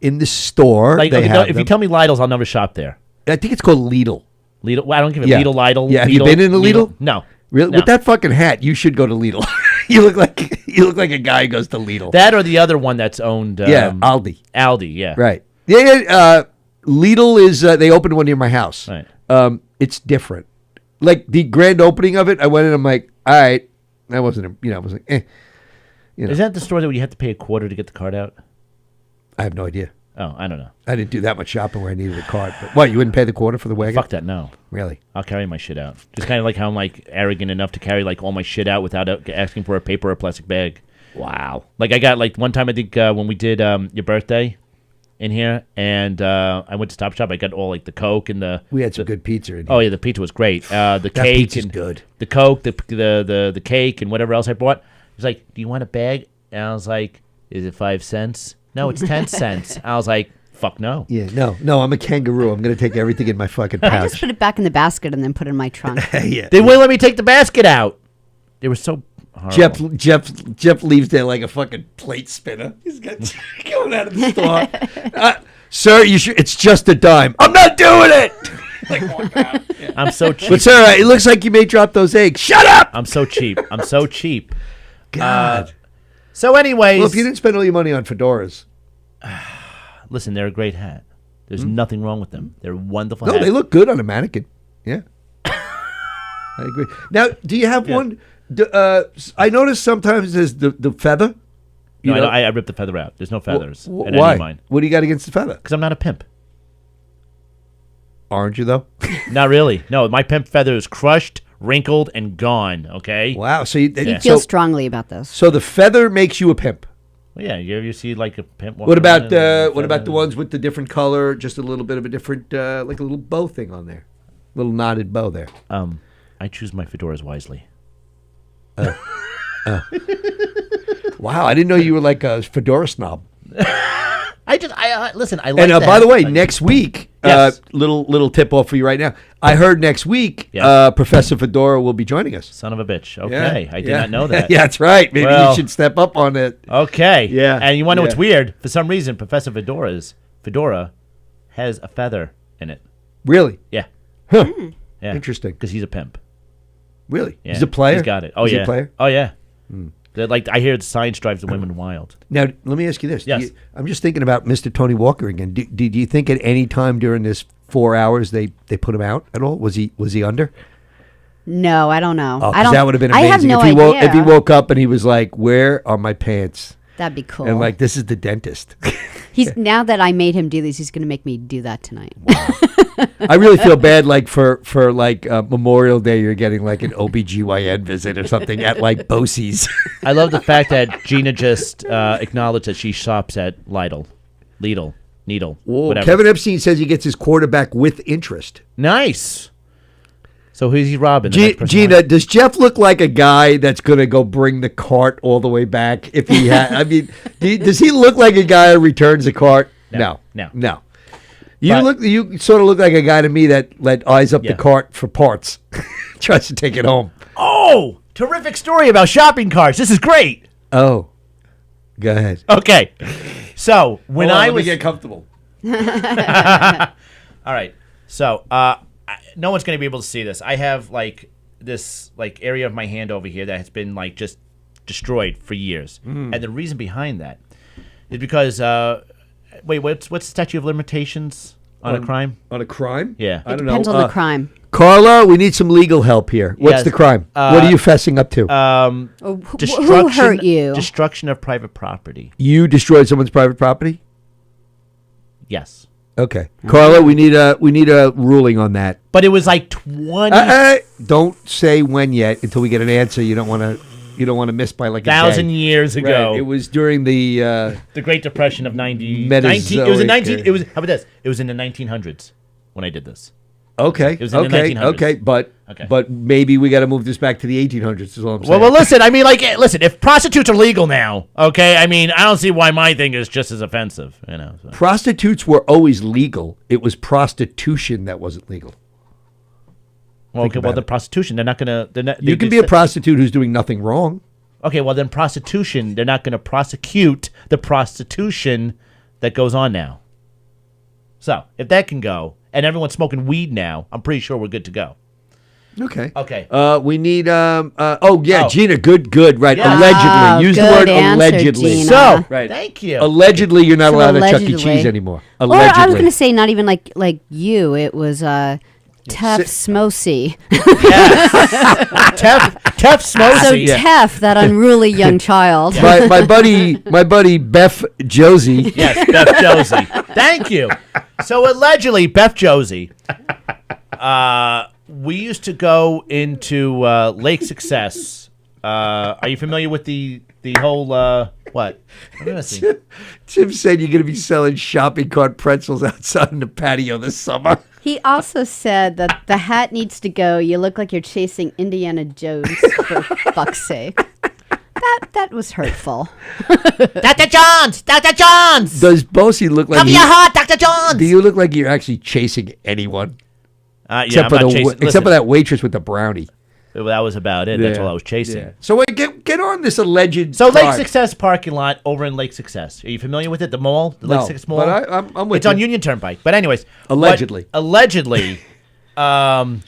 In the store. If you tell me Lidl's, I'll never shop there. I think it's called Lidl. Lidl? Well, I don't give a Lidl. Yeah, have you been in a Lidl? No. Really? No. With that fucking hat, you should go to Lidl. you look like a guy who goes to Lidl. That or the other one that's owned. Aldi. Aldi, yeah. Right. Yeah. Lidl is. They opened one near my house. Right. It's different. Like the grand opening of it, I went in. I'm like, all right, that wasn't. I was like, eh. Is that the store that you have to pay a quarter to get the card out? I have no idea. Oh, I don't know. I didn't do that much shopping where I needed a card. But what, you wouldn't pay the quarter for the wagon? Fuck that, no. Really? I'll carry my shit out. Just kind of like how I'm like arrogant enough to carry like all my shit out without asking for a paper or plastic bag. Wow. Like I got like one time I think when we did your birthday in here and I went to Stop Shop, I got all like the Coke and we had some good pizza in here. Oh yeah, the pizza was great. The cake pizza's and good. The Coke, the cake and whatever else I bought. He's like, "Do you want a bag?" And I was like, "Is it 5 cents?" No, it's 10 cents. I was like, fuck no. Yeah, no, I'm a kangaroo. I'm going to take everything in my fucking I pouch. just put it back in the basket and then put it in my trunk. Yeah. They wouldn't let me take the basket out. They were so horrible. Jeff leaves there like a fucking plate spinner. He's got going out of the store. Sir, it's just a dime. I'm not doing it. Like walk out. Yeah. I'm so cheap. But sir, it looks like you may drop those eggs. Shut up. I'm so cheap. I'm so cheap. God. So anyways. Well, if you didn't spend all your money on fedoras. Listen, they're a great hat. There's nothing wrong with them. They're wonderful No, hats. they look good on a mannequin. Yeah. I agree. Now, do you have one? I notice sometimes there's the feather. No, I ripped the feather out. There's no feathers in any why? of mine. What do you got against the feather? Because I'm not a pimp. Aren't you, though? Not really. No, my pimp feather is crushed, wrinkled, and gone, okay? Wow. So you feel strongly about this. So the feather makes you a pimp. Well, yeah, you see like a pimp. What about the ones with the different color, just a little bit of a different, like a little bow thing on there, little knotted bow there? I choose my fedoras wisely. Wow, I didn't know you were like a fedora snob. I listen. I like. And by the way, next week, Yes. little tip off for you right now. I heard next week, Yes. Professor Fedora will be joining us. Son of a bitch. Okay, I did not know that. Yeah, that's right. Maybe Well, you should step up on it. Okay. Yeah, And you want to know what's yeah. weird? For some reason, Professor Fedora has a feather in it. Really? Yeah. Huh. Yeah. Interesting. Because he's a pimp. Really? Yeah. He's a player. He's got it. Oh Is yeah. he a player? Oh yeah. Like I hear the science drives the women wild. Now, let me ask you this. Yes. I'm just thinking about Mr. Tony Walker again. Do you think at any time during this 4 hours they put him out at all? Was he under? No, I don't know. Oh, I don't. that would have been I amazing. have no if idea. he woke up and he was like, "Where are my pants?" That'd be cool. And like, this is the dentist. He's now that I made him do these, he's going to make me do that tonight. I really feel bad, like for like Memorial Day, you're getting like an OBGYN visit or something at like Bosie's. I love the fact that Gina just acknowledged that she shops at Lidl, Needle, whatever. Kevin Epstein says he gets his quarterback with interest. Nice. So who's he robbing? The next person Gina, robbing? does Jeff look like a guy that's going to go bring the cart all the way back? If he had, I mean, does he look like a guy who returns a cart? No. You sort of look like a guy to me that eyes up the cart for parts, tries to take it home. Oh, terrific story about shopping carts. This is great. Oh, go ahead. Okay, so when Hold on, I let me was get comfortable. all right, so no one's going to be able to see this. I have like this like area of my hand over here that has been like just destroyed for years, and the reason behind that is because wait, what's the statute of limitations on a crime? On a crime? Yeah. I It don't depends know. on the crime. Carla, we need some legal help here. What's Yes. the crime? What are you fessing up to? Who hurt you? Destruction of private property. You destroyed someone's private property? Yes, Okay. Carla, we need a ruling on that. but it was like 20,000 Don't say when yet until we get an answer. You don't want to miss by like a day. years ago. Right. It was during the The Great Depression of 19. Mesozoic It was in 19. era. It was how about this? It was in the 1900s when I did this. okay. It was in the okay. 1900s. Okay. But maybe we got to move this back to the 1800s. Is all I'm saying. Well, listen. I mean, listen. If prostitutes are legal now, okay. I mean, I don't see why my thing is just as offensive. You know. So. Prostitutes were always legal. It was prostitution that wasn't legal. Well, okay. about Well, the it. prostitution. They're not gonna. You can be a prostitute who's doing nothing wrong. Okay. Well, then prostitution. They're not gonna prosecute the prostitution that goes on now. So if that can go, and everyone's smoking weed now, I'm pretty sure we're good to go. Okay. Okay. We need. Gina. Good. Right. Yeah. Allegedly. Use the Good word answer, allegedly. Gina. So, Right. thank you. Allegedly, you're not So allowed at Chuck E. allegedly. Cheese anymore. Or Allegedly. I was going to say not even like you. It was Tef Smosey. Tef So Smosey. Tef, that unruly young child. my buddy Beth Josie. Yes, Beth Josie. Thank you. So allegedly, Beth Josie, we used to go into Lake Success. Are you familiar with the whole what? Let me see. Tim said you're going to be selling shopping cart pretzels outside in the patio this summer. He also said that the hat needs to go. You look like you're chasing Indiana Jones, for fuck's sake. That was hurtful. Dr. Johns! Dr. Johns! Does Bosie look like Cover your heart, Dr. Johns! Do you look like you're actually chasing anyone? Yeah, Except I'm for not the chasing. except Listen, for that waitress with the brownie. that was about it. That's all I was chasing. Yeah. So wait, get on this alleged. So Lake crime. Success parking lot over in Lake Success. Are you familiar with it? The mall, the Lake No, Success Mall. but I'm with It's on you. Union Turnpike. But anyways, Allegedly. allegedly, Beth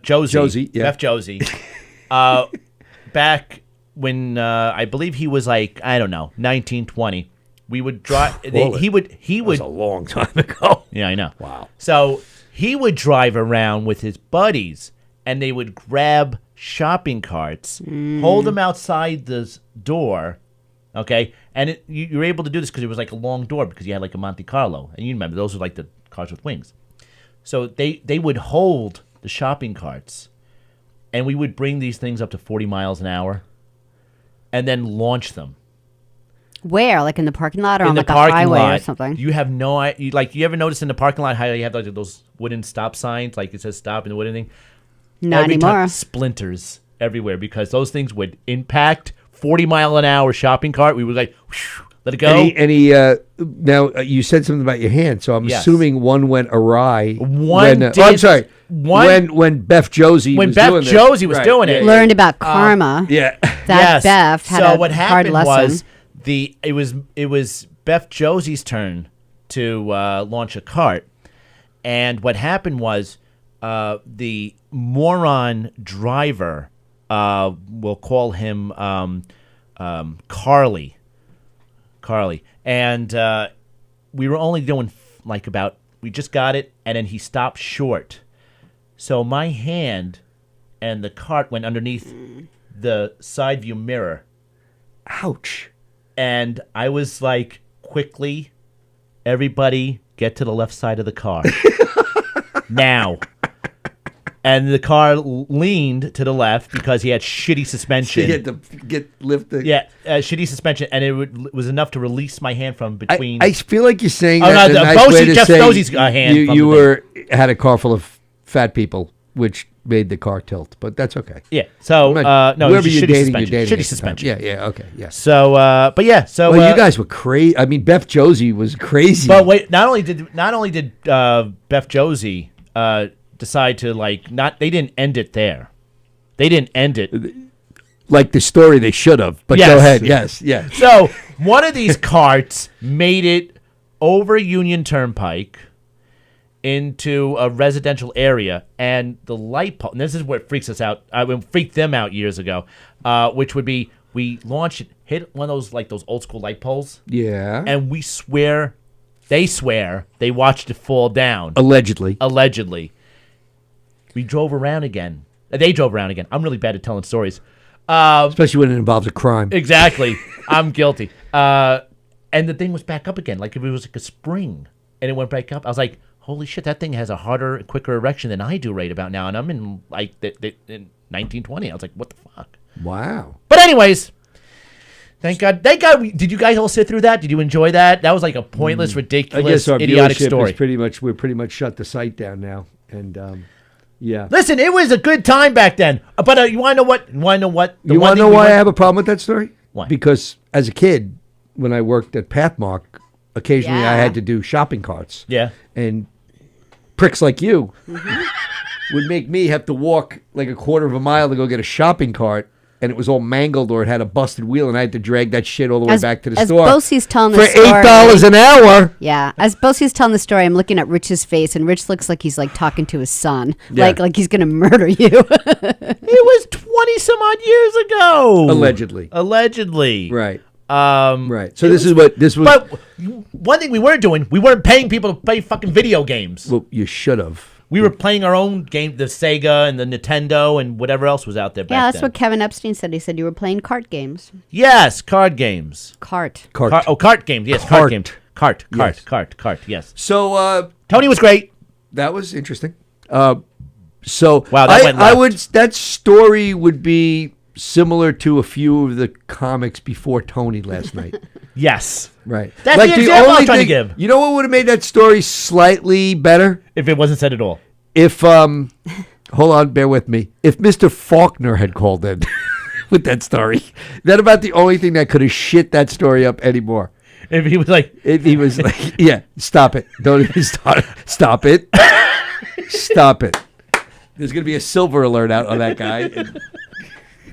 Josie, yeah. Beth Josie, back when I believe he was like, I don't know, 1920. We would drive. He would. That was a long time ago. Yeah, I know. Wow. So he would drive around with his buddies, and they would grab shopping carts, hold them outside the door, okay? And you were able to do this because it was like a long door because you had like a Monte Carlo. And you remember, those were like the cars with wings. So they would hold the shopping carts, and we would bring these things up to 40 miles an hour and then launch them. Where? Like in the parking lot or In on the like a parking highway lot, or something? you have no idea. Like, you ever notice in the parking lot how you have like those wooden stop signs, like it says stop and the wooden thing? Not Every anymore. time, splinters everywhere because those things would impact 40-mile-an-hour shopping cart. We would like, whoosh, let it go. Now you said something about your hand, so I'm Yes. assuming one went awry. One I'm sorry. one- When Beth Josie when was Beth doing this. Josie was Right, doing it. Learned about karma. Yeah. That Yes. Beth had so a what hard happened lesson. was it was Beth Josie's turn to launch a cart, and what happened was the moron driver We'll call him Carly. And we were only doing we just got it, and then he stopped short. So my hand and the cart went underneath the side view mirror. Ouch. And I was like, quickly, everybody get to the left side of the car. Now. And the car leaned to the left because he had shitty suspension. So you had to lift the... Yeah, shitty suspension, and it was enough to release my hand from between... I feel like you're saying that. No, Jeff Bosie's hand. You had a car full of fat people, which made the car tilt, but that's okay. Yeah, so, no, whoever you're dating, shitty suspension. Yeah, okay, yeah. So, but yeah, so... Well, you guys were crazy. I mean, Beth Josie was crazy. But wait, not only did Beth Josie... decide to they didn't end it there. They didn't end it like the story they should have. But go ahead. Yes. So one of these carts made it over Union Turnpike into a residential area, and the light pole. And this is what freaks us out. Freaked them out years ago. Which would be we launched it, hit one of those old school light poles. Yeah. And we swear, they watched it fall down. Allegedly. We drove around again. They drove around again. I'm really bad at telling stories. Especially when it involves a crime. Exactly. I'm guilty. And the thing was back up again. Like if it was like a spring and it went back up. I was like, holy shit, that thing has a harder, quicker erection than I do right about now. And I'm in in 1920. I was like, what the fuck? Wow. But anyways, thank God. Did you guys all sit through that? Did you enjoy that? That was like a pointless, ridiculous, I guess our idiotic viewership story. Is we're pretty much shut the site down now. And, yeah. Listen, it was a good time back then. But you want to know what? You want to know why I have a problem with that story? Why? Because as a kid, when I worked at Pathmark, occasionally I had to do shopping carts. Yeah. And pricks like you would make me have to walk like a quarter of a mile to go get a shopping cart. And it was all mangled or it had a busted wheel, and I had to drag that shit all the way back to the store. As Bosie's telling the story. For $8 an hour. Yeah. As Bosie's telling the story, I'm looking at Rich's face, and Rich looks like he's like talking to his son. Yeah. Like he's going to murder you. It was 20 some odd years ago. Allegedly. Right. Right. So this was. But one thing we weren't doing, we weren't paying people to play fucking video games. Well, you should have. We were playing our own game, the Sega and the Nintendo and whatever else was out there back then. Yeah, that's what Kevin Epstein said. He said you were playing cart games. Yes, card games. Cart games. Yes, cart games. Cart, yes. So, Tony was great. That was interesting. So, wow, that went left. That story would be similar to a few of the comics before Tony last night. Yes. Right. That's like the example I was trying to give. You know what would have made that story slightly better? If it wasn't said at all. If, hold on, bear with me. If Mr. Faulkner had called in with that story, that's about the only thing that could have shit that story up anymore. If he was like, yeah, stop it. Don't even start. Stop it. Stop it. There's going to be a silver alert out on that guy.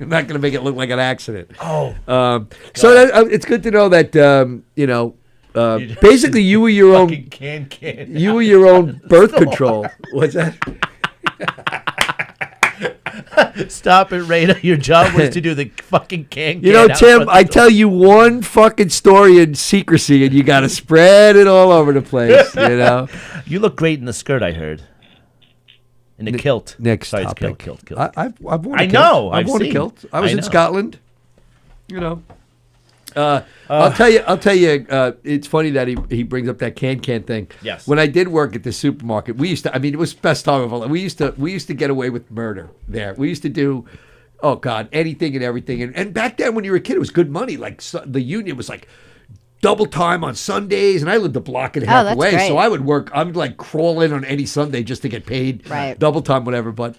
I'm not going to make it look like an accident. Oh. So it's good to know that, basically you were your own. You were your own birth control. What's that? Stop it, Rada. Your job was to do the fucking can. You know, Tim, I tell you one fucking story in secrecy, and you got to spread it all over the place. You know. You look great in the skirt. I heard. In the kilt. Next Sorry, topic. Kilt. I've worn a kilt. I know. I've worn a kilt. I was in Scotland. You know. I'll tell you. It's funny that he brings up that can thing. Yes. When I did work at the supermarket, we used to. I mean, it was best time of all. We used to get away with murder there. We used to do, oh God, anything and everything. And back then, when you were a kid, it was good money. Like the union was like double time on Sundays, and I lived a block and a half away, great. so I would work. I would like crawl in on any Sunday just to get paid double time, whatever. But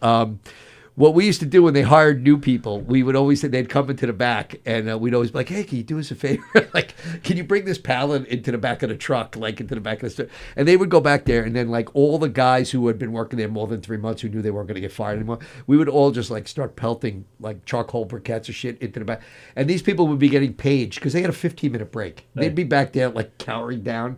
what we used to do when they hired new people, we would always say they'd come into the back, and we'd always be like, "Hey, can you do us a favor? Like, can you bring this pallet into the back of the truck, like into the back of the store?" And they would go back there, and then like all the guys who had been working there more than 3 months, who knew they weren't going to get fired anymore, we would all just like start pelting like charcoal briquettes or shit into the back. And these people would be getting paged because they had a 15-minute break. Right. They'd be back there like cowering down.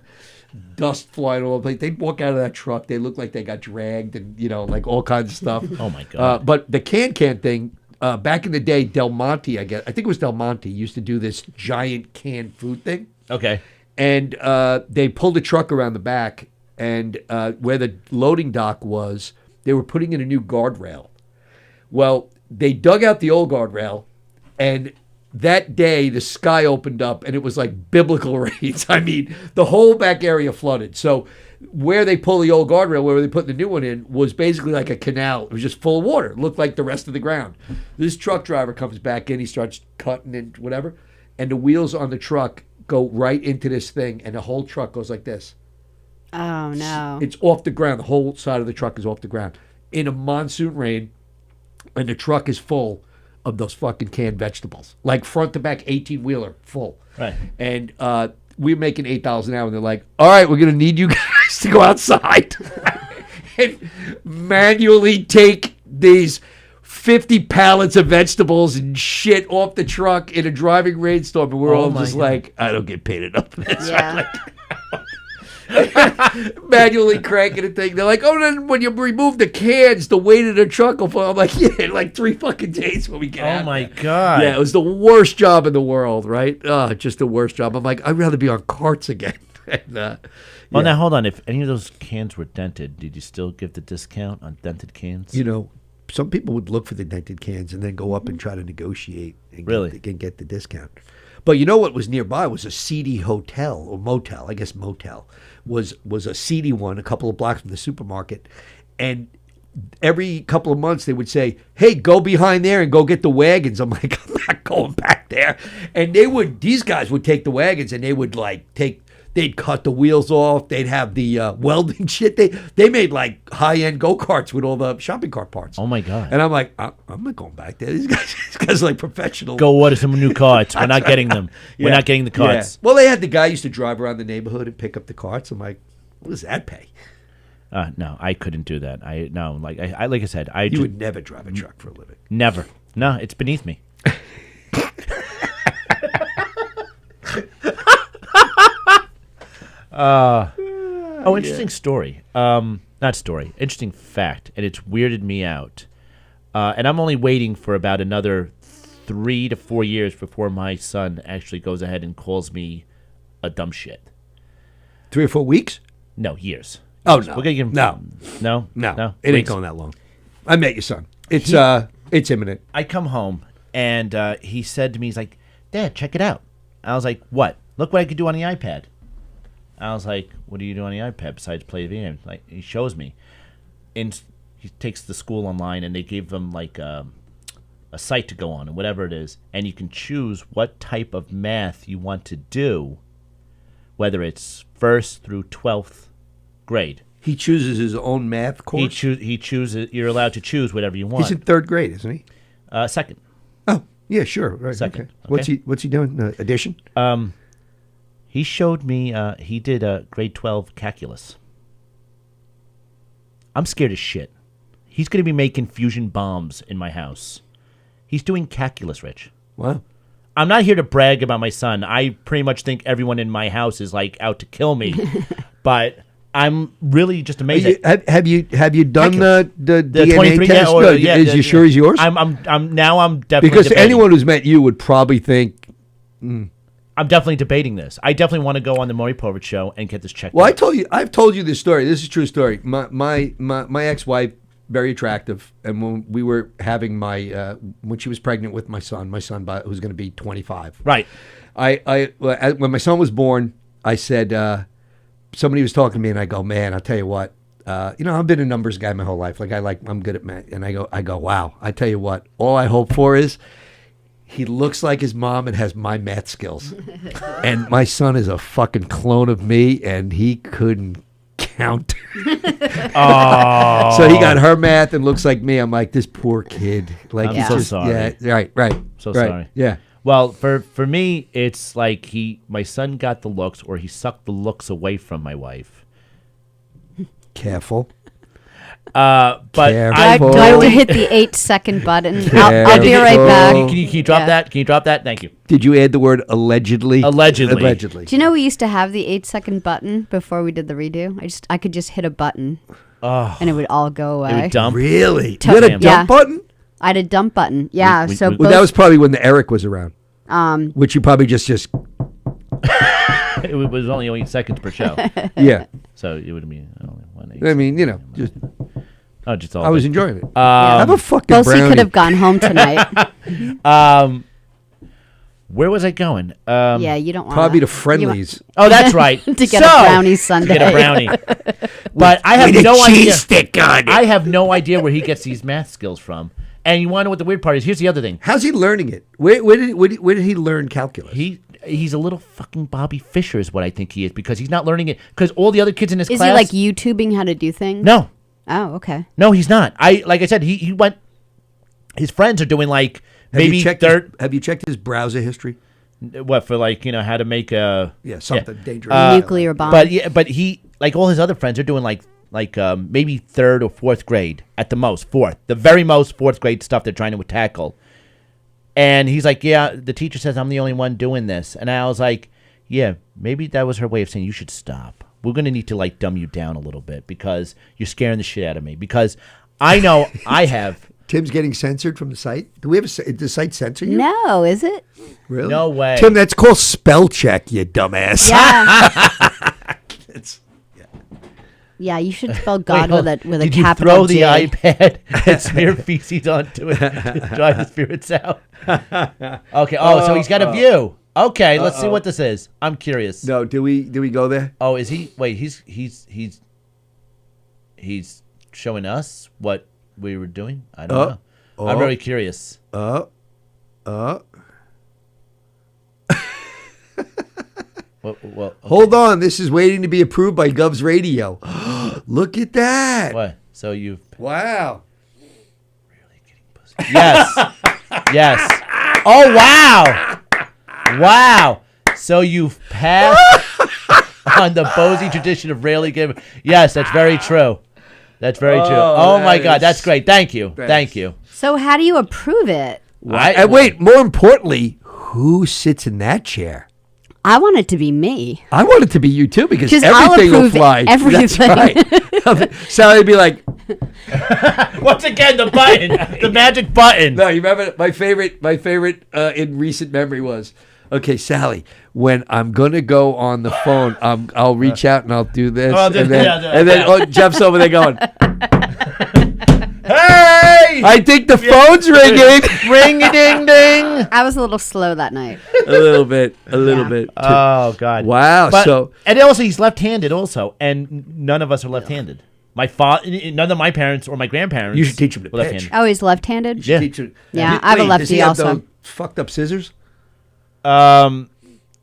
Dust flying all over the place. They'd walk out of that truck. They looked like they got dragged and, like all kinds of stuff. Oh, my God. But the can thing, back in the day, Del Monte, I think it was Del Monte, used to do this giant canned food thing. Okay. And they pulled a truck around the back, and where the loading dock was, they were putting in a new guardrail. Well, they dug out the old guardrail, and that day the sky opened up, and it was like biblical rains. I mean, the whole back area flooded. So where they pull the old guardrail, where they put the new one in, was basically like a canal. It was just full of water. It looked like the rest of the ground. This truck driver comes back in, he starts cutting and whatever, and the wheels on the truck go right into this thing, and the whole truck goes like this. Oh, no. It's off the ground. The whole side of the truck is off the ground in a monsoon rain, and the truck is full of those fucking canned vegetables, like front to back 18-wheeler full. Right. And we're making $8 an hour, and they're like, all right, we're going to need you guys to go outside and manually take these 50 pallets of vegetables and shit off the truck in a driving rainstorm. And we're all just like, I don't get paid enough for this. Yeah. Manually cranking a thing. They're like, oh, then when you remove the cans, the weight of the truck will fall. I'm like, yeah, like 3 fucking days when we get out. Oh my there. God. Yeah, it was the worst job in the world, right? Just the worst job. I'm like, I'd rather be on carts again. And, well, now hold on. If any of those cans were dented, did you still give the discount on dented cans? you know, some people would look for the dented cans and then go up and try to negotiate and Really? get the discount. But you know what was nearby was a seedy hotel or motel. I guess motel was a seedy one, a couple of blocks from the supermarket, and every couple of months they would say, "Hey, go behind there and go get the wagons." I'm like, I'm not going back there. And these guys would take the wagons and they would they'd cut the wheels off. They'd have the welding shit. They made like high-end go-karts with all the shopping cart parts. Oh my God. And I'm like, I'm not going back there. These guys are like professional. Go order some new carts. We're not getting them. We're not getting the carts. Yeah. Well, they had the guy used to drive around the neighborhood and pick up the carts. I'm like, what does that pay? No, I couldn't do that. Like I said, You would never drive a truck for a living. Never. No, it's beneath me. Interesting story. Not story. Interesting fact, and it's weirded me out. And I'm only waiting for about another 3 to 4 years before my son actually goes ahead and calls me a dumb shit. 3 or 4 weeks? No, years. Oh, Years. no. We're gonna give him, No. no. It ain't Weeks. going that long. I met your son. It's imminent. I come home and he said to me, he's like, "Dad, check it out." I was like, "What? Look what I could do on the iPad." I was like, "What do you do on the iPad besides play games?" Like, he shows me, and he takes the school online, and they give them like a site to go on, and whatever it is, and you can choose what type of math you want to do, whether it's 1st through 12th grade. He chooses his own math course? He chooses. You're allowed to choose whatever you want. He's in 3rd grade, isn't he? Second. Oh, yeah, sure. Right. Second. Okay. Okay. What's he doing? Addition? He showed me. He did grade 12 calculus. I'm scared as shit. He's going to be making fusion bombs in my house. He's doing calculus, Rich. Wow. I'm not here to brag about my son. I pretty much think everyone in my house is like out to kill me, but I'm really just amazed. Have you done the DNA 23? test? Is you sure he's yours? I'm definitely because debating. anyone who's met you would probably think. I'm definitely debating this. I definitely want to go on the Maury Povich show and get this checked Well, out. I've told you this story. This is a true story. My ex-wife, very attractive, and when we were having when she was pregnant with my son who's going to be 25. Right. When my son was born, I said, somebody was talking to me, and I go, man, I'll tell you what, I've been a numbers guy my whole life. I'm good at math, and I go, wow, I tell you what, all I hope for is he looks like his mom and has my math skills. And my son is a fucking clone of me, and he couldn't count. Oh. So he got her math and looks like me. I'm like, this poor kid. Like, I'm he's so just, sorry. Yeah, right. So right, sorry. Yeah. Well, for me, it's like my son got the looks, or he sucked the looks away from my wife. Careful. But Do I Careful. have to hit the 8-second button? I'll be right back. Can you drop Yeah. that? Can you drop that? Thank you. Did you add the word allegedly? Allegedly. Do you know we used to have the 8-second button before we did the redo? I could just hit a button, and it would all go away. It would dump. Really? Tough You had a man. dump Yeah. button? I had a dump button. Yeah. We- so we- both, Well, that was probably when the Eric was around, um, which you probably just It was only 8 seconds per show, yeah. so it would be only 1 I mean, just just all. I was good. enjoying it. Have a fucking Bosie brownie. could have gone home tonight. Where was I going? Yeah, you don't want Probably to Friendlies. Oh, that's right. To get a brownie sundae. To get a brownie. But I have With a no idea. cheese stick on it. I have no idea where he gets these math skills from. And you want to know what the weird part is? Here's the other thing. How's he learning it? Where did he learn calculus? He's a little fucking Bobby Fischer is what I think he is, because he's not learning it because all the other kids in his Is class. he like YouTubing how to do things? No, Oh, okay. no, he's not. Like I said, he went. His friends are doing like have maybe you checked third. have you checked his browser history? What for? Like how to make a Something dangerous. Nuclear bomb. But he like all his other friends are doing like maybe third or fourth grade at the most, fourth, the very most fourth grade stuff they're trying to tackle. And he's like, yeah, the teacher says I'm the only one doing this, and I was like, yeah, maybe that was her way of saying you should stop. We're gonna need to like dumb you down a little bit because you're scaring the shit out of me. Because I know I have. Tim's getting censored from the site. Do we have did the site censor you? No, is it? Really? No way. Tim, that's called spell check, you dumbass. Yeah. Yeah, you should spell God with a Did you capital throw the J. iPad and smear feces onto it to drive the spirits out? Okay. Oh, so he's got a view. Okay, let's see what this is. I'm curious. No, do we go there? Oh, is he? Wait, he's showing us what we were doing. I don't know. I'm very curious. Well, Hold on, this is waiting to be approved by Govs Radio. Look at that. what? So you've Wow. really getting pussy? Yes. Yes. Oh wow. Wow. So you've passed on the Bosie tradition of rarely giving. Yes, that's very true. That's very true. Oh my that God, is- that's great. Thank you. Thanks. Thank you. So how do you approve it? And wait, more importantly, who sits in that chair? I want it to be me. I want it to be you too, because 'Cause I'll everything will approve fly. everything. That's right. Sally'd be like, Once again, the button, the magic button. no, you remember my favorite in recent memory was, okay, Sally, when I'm gonna go on the phone, I'll reach out and I'll do this, Oh, and then yeah. Jeff's over there going, Hey! I think the phone's ringing. Ring-a-ding-ding. I was a little slow that night. a little bit. Oh God! Wow. But, and also he's left-handed, also, and none of us are left-handed. My none of my parents or my grandparents. You should teach him to were left-handed. pitch. Oh, he's left-handed? Yeah. Yeah, I have a Does lefty he have also. those fucked up scissors?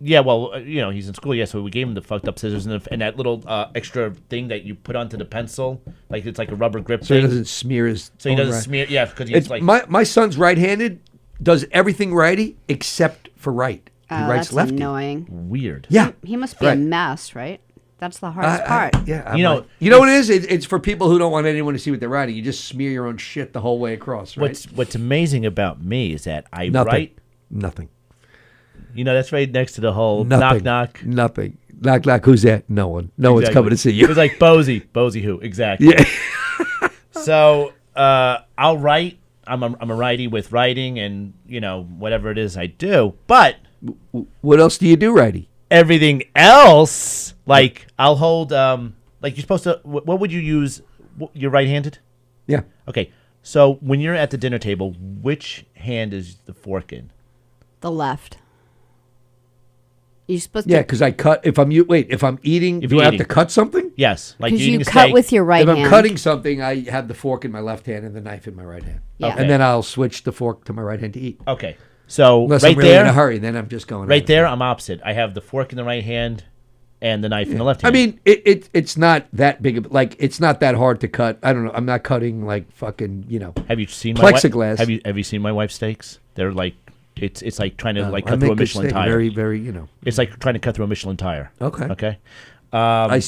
Yeah, well, he's in school, yeah, so we gave him the fucked up scissors and that little extra thing that you put onto the pencil, like it's like a rubber grip So thing. he doesn't smear his. So he own doesn't right. smear, yeah, because he's It's like, my son's right-handed, does everything righty except for right. He Oh, writes that's lefty. annoying. weird. Yeah. He must be Right. a mess, right? That's the hardest part. Yeah. You know, you know what it is? It's for people who don't want anyone to see what they're writing. You just smear your own shit the whole way across, right? What's amazing about me is that I Nothing. write, Nothing. that's right next to the whole Nothing. knock. Nothing. Knock, knock. Who's that? No one. No one's coming to see you. It was like Bosie who, exactly. Yeah. So I'll write. I'm a righty with writing and, whatever it is I do. But What else do you do, righty? everything else, like I'll hold, like you're supposed to, what would you use? You're right-handed? Yeah. Okay. So when you're at the dinner table, which hand is the fork in? The left. You're supposed Yeah, to. because I cut. If I'm eating, If do you're I have eating. to cut something? Yes. Like Because you're you eating a cut steak. with your right If I'm hand. cutting something, I have the fork in my left hand and the knife in my right hand. Yeah. Okay. And then I'll switch the fork to my right hand to eat. Okay. So Unless right I'm really there, in a hurry, then I'm just going. right there, I'm opposite. I have the fork in the right hand and the knife in the left I hand. mean, it's not that big of it's not that hard to cut. I don't know. I'm not cutting like fucking have you seen my plexiglass. Have you seen my wife's steaks? They're like it's like trying to I cut make through a good Michelin steak. tire. Very, very, It's like trying to cut through a Michelin tire. Okay. Okay. I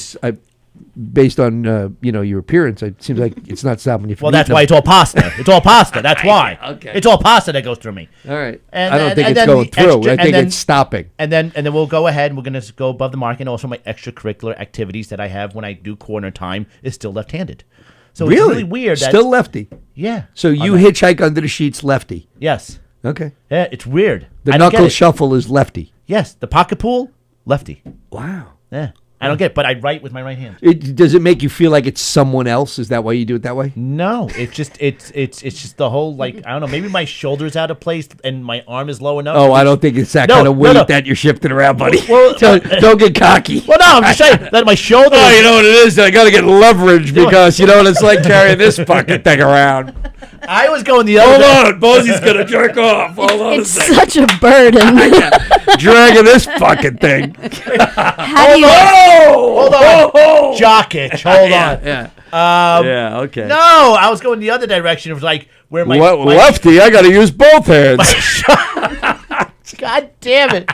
based on your appearance, it seems like it's not stopping you from. Well, that's eating why them. it's all pasta. It's all pasta. That's why. Okay. It's all pasta that goes through me. All right. And I don't then- think and it's then going the through. extra- I think and then- it's stopping. And then we'll go ahead and we're gonna go above the mark, and also my extracurricular activities that I have when I do corner time is still left-handed. So it's really weird. Still lefty. Yeah. So you hitchhike under the sheets lefty. Yes. Okay. Yeah, it's weird. The knuckle shuffle is lefty. Yes. The pocket pool, lefty. Wow. Yeah. I don't get it, but I write with my right hand. Does it make you feel like it's someone else? Is that why you do it that way? No, it's just the whole, like, I don't know, maybe my shoulder's out of place and my arm is low enough. Oh, I don't think it's that kind of weight that you're shifting around, buddy. Well, don't get cocky. Well, no, I'm just saying that my shoulder. Oh, you know what it is? I got to get leverage because you know what it's like carrying this fucking thing around. I was going the other way. Hold on, Bosey's gonna jerk off. Hold on It's such a burden. Dragging this fucking thing. How do you? Hold on. Jock itch. Hold on. Yeah. Yeah, okay. No, I was going the other direction. It was like where my lefty, I got to use both hands. God damn it.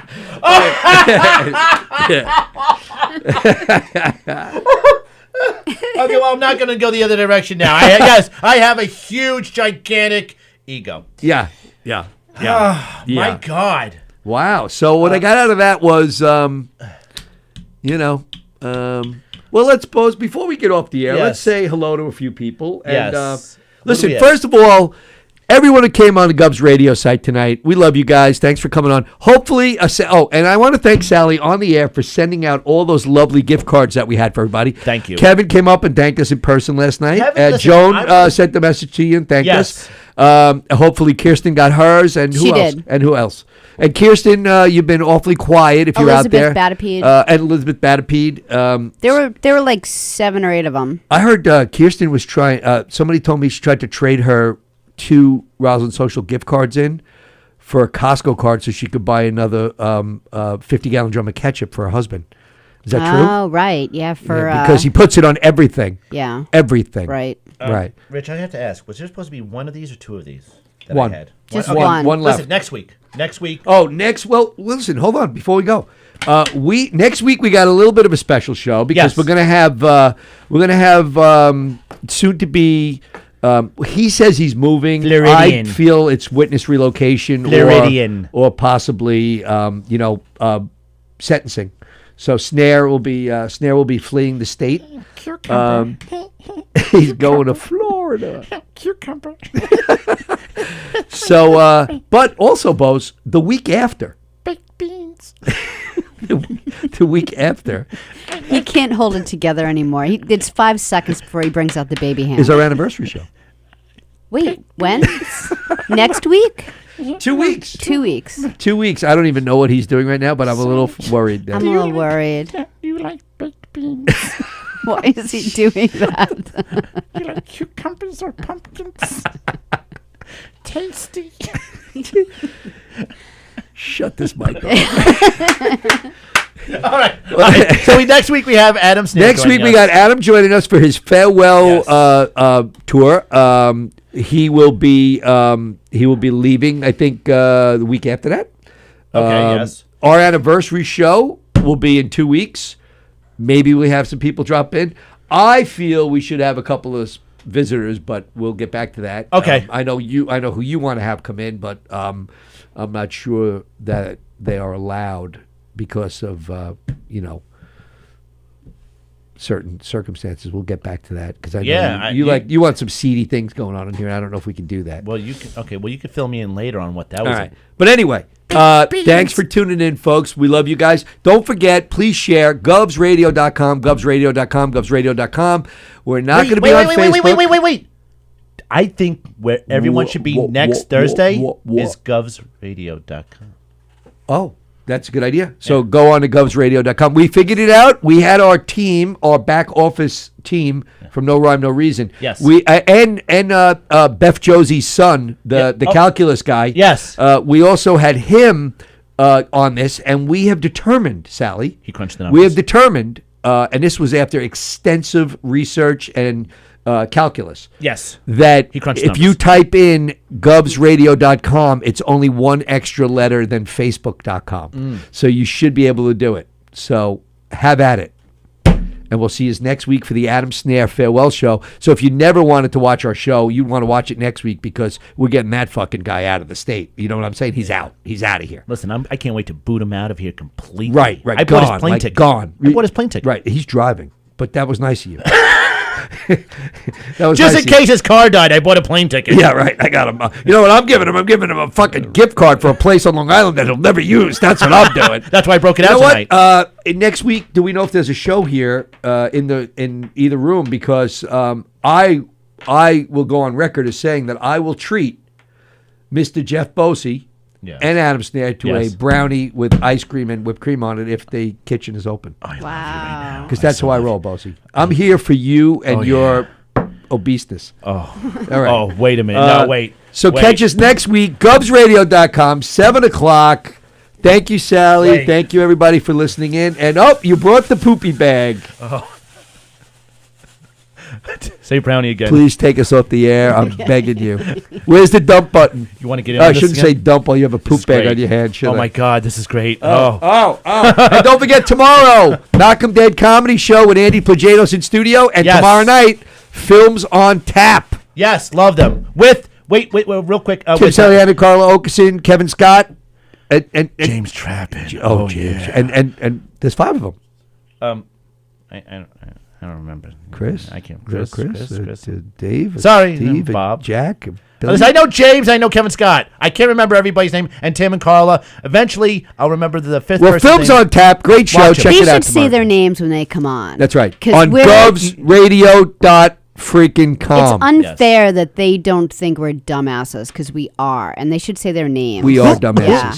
Okay, well, I'm not going to go the other direction now. I have a huge, gigantic ego. Yeah. My God. Wow. So what I got out of that was, well, let's pause before we get off the air. Yes. Let's say hello to a few people. And Yes. listen, first of all, everyone who came on the Govs radio site tonight, we love you guys. Thanks for coming on. Hopefully, and I want to thank Sally on the air for sending out all those lovely gift cards that we had for everybody. Thank you. Kevin came up and thanked us in person last night. Kevin, listen, Joan sent the message to you and thanked us. Hopefully, Kirsten got hers, and who else? Did. And who else? And Kirsten, you've been awfully quiet if you're out there. Elizabeth Batapede. And Elizabeth Batapede. There were like 7 or 8 of them. I heard Kirsten was trying. Somebody told me she tried to trade her 2 Roslyn Social gift cards in for a Costco card so she could buy another 50-gallon drum of ketchup for her husband. Is that true? Oh, right. Yeah, because he puts it on everything. Yeah. Everything. Right. Right. Rich, I have to ask, was there supposed to be one of these or 2 of these that One. I had? Just Okay. one. One left. Listen, next week. Oh, well, listen, hold on before we go. Next week we got a little bit of a special show because Yes. we're gonna have soon to be. He says he's moving. Floridian. I feel it's witness relocation Floridian. or possibly sentencing. So Snare will be fleeing the state. He's going to Florida. Cucumber. So, but also, Bose, the week after. Baked beans. The week after He can't hold it together anymore. It's 5 seconds before he brings out the baby hand. is our anniversary show. Wait, when? Next week? 2 weeks. 2 weeks. 2 weeks. I don't even know what he's doing right now, but I'm a little worried. I'm a little worried. You like baked beans? Why is he doing that? You like cucumbers or pumpkins? Tasty. Shut this mic off. All right. So next week we have Adam Snare. Next week we got Adam joining us for his farewell tour. He will be leaving, I think, the week after that. Okay. Yes. Our anniversary show will be in 2 weeks. Maybe we have some people drop in. I feel we should have a couple of visitors, but we'll get back to that. Okay. I know who you want to have come in, but I'm not sure that they are allowed because of certain circumstances. We'll get back to that because I know you want some seedy things going on in here. I don't know if we can do that. Well, you can. Okay. Well, you can fill me in later on what that was. All right. But anyway, thanks for tuning in, folks. We love you guys. Don't forget, please share govsradio.com, govsradio.com, govsradio.com. We're not going to be on Facebook. Wait. I think where everyone should be next Thursday is govsradio.com. Oh, that's a good idea. So go on to govsradio.com. We figured it out. We had our team, our back office team from No Rhyme, No Reason. Yes. We and Beth Josie's son, the calculus guy. Yes. We also had him on this, and we have determined, Sally. He crunched the numbers. We have determined, and this was after extensive research and calculus. Yes. That He crunched if numbers. you type in govsradio.com, it's only one extra letter than facebook.com. So you should be able to do it. So have at it. And we'll see you next week for the Adam Snare Farewell Show. So if you never wanted to watch our show, you want to watch it next week because we're getting that fucking guy out of the state. You know what I'm saying? He's out. He's out of here. Listen, I can't wait to boot him out of here completely. Right. I bought his plane ticket. Gone. I bought his plane ticket. Right. He's driving. But that was nice of you. That was Just nice in case his car died, I bought a plane ticket. Yeah, right. I got him. You know what I'm giving him? I'm giving him a fucking gift card for a place on Long Island that he'll never use. That's what I'm doing. That's why I broke it You out know tonight. what? Next week, do we know if there's a show here in either room? Because I will go on record as saying that I will treat Mr. Jeff Bosey Yes. and Adam Snair to Yes. a brownie with ice cream and whipped cream on it if the kitchen is open. Wow. Because that's how I roll, Bosey. I'm here for you and your obeseness. Oh. All right. Oh, wait a minute. No, wait. So Wait. catch us next week, GubsRadio.com, 7 o'clock. Thank you, Sally. Wait. Thank you, everybody, for listening in. And, you brought the poopy bag. Say brownie again. Please take us off the air. I'm begging you. Where's the dump button? You want to get in I on this shouldn't again? say dump while you have a This poop is bag great. on your hand, should Oh, I? my God. This is great. And don't forget, tomorrow, Malcolm Dead Comedy Show with Andy Plajados in studio. And Yes. tomorrow night, Films on Tap. Yes, love them. Wait, real quick. Tim with- Saliani, Carla Okerson, Kevin Scott, and James Trappin. Oh, James. yeah. And there's 5 of them. I don't remember. Chris? I can't. Chris, Chris. Dave? Sorry, Steve? Bob. Jack? Listen, I know James. I know Kevin Scott. I can't remember everybody's name. And Tim and Carla. Eventually, I'll remember the fifth Well, person's Films name. on Tap. Great show. Watch it. Check We it out should say tomorrow. their names when they come on. That's right. 'Cause On we're- govsradio.freaking.com. It's unfair that they don't think we're dumbasses because we are, and they should say their names. We are dumbasses. Yeah.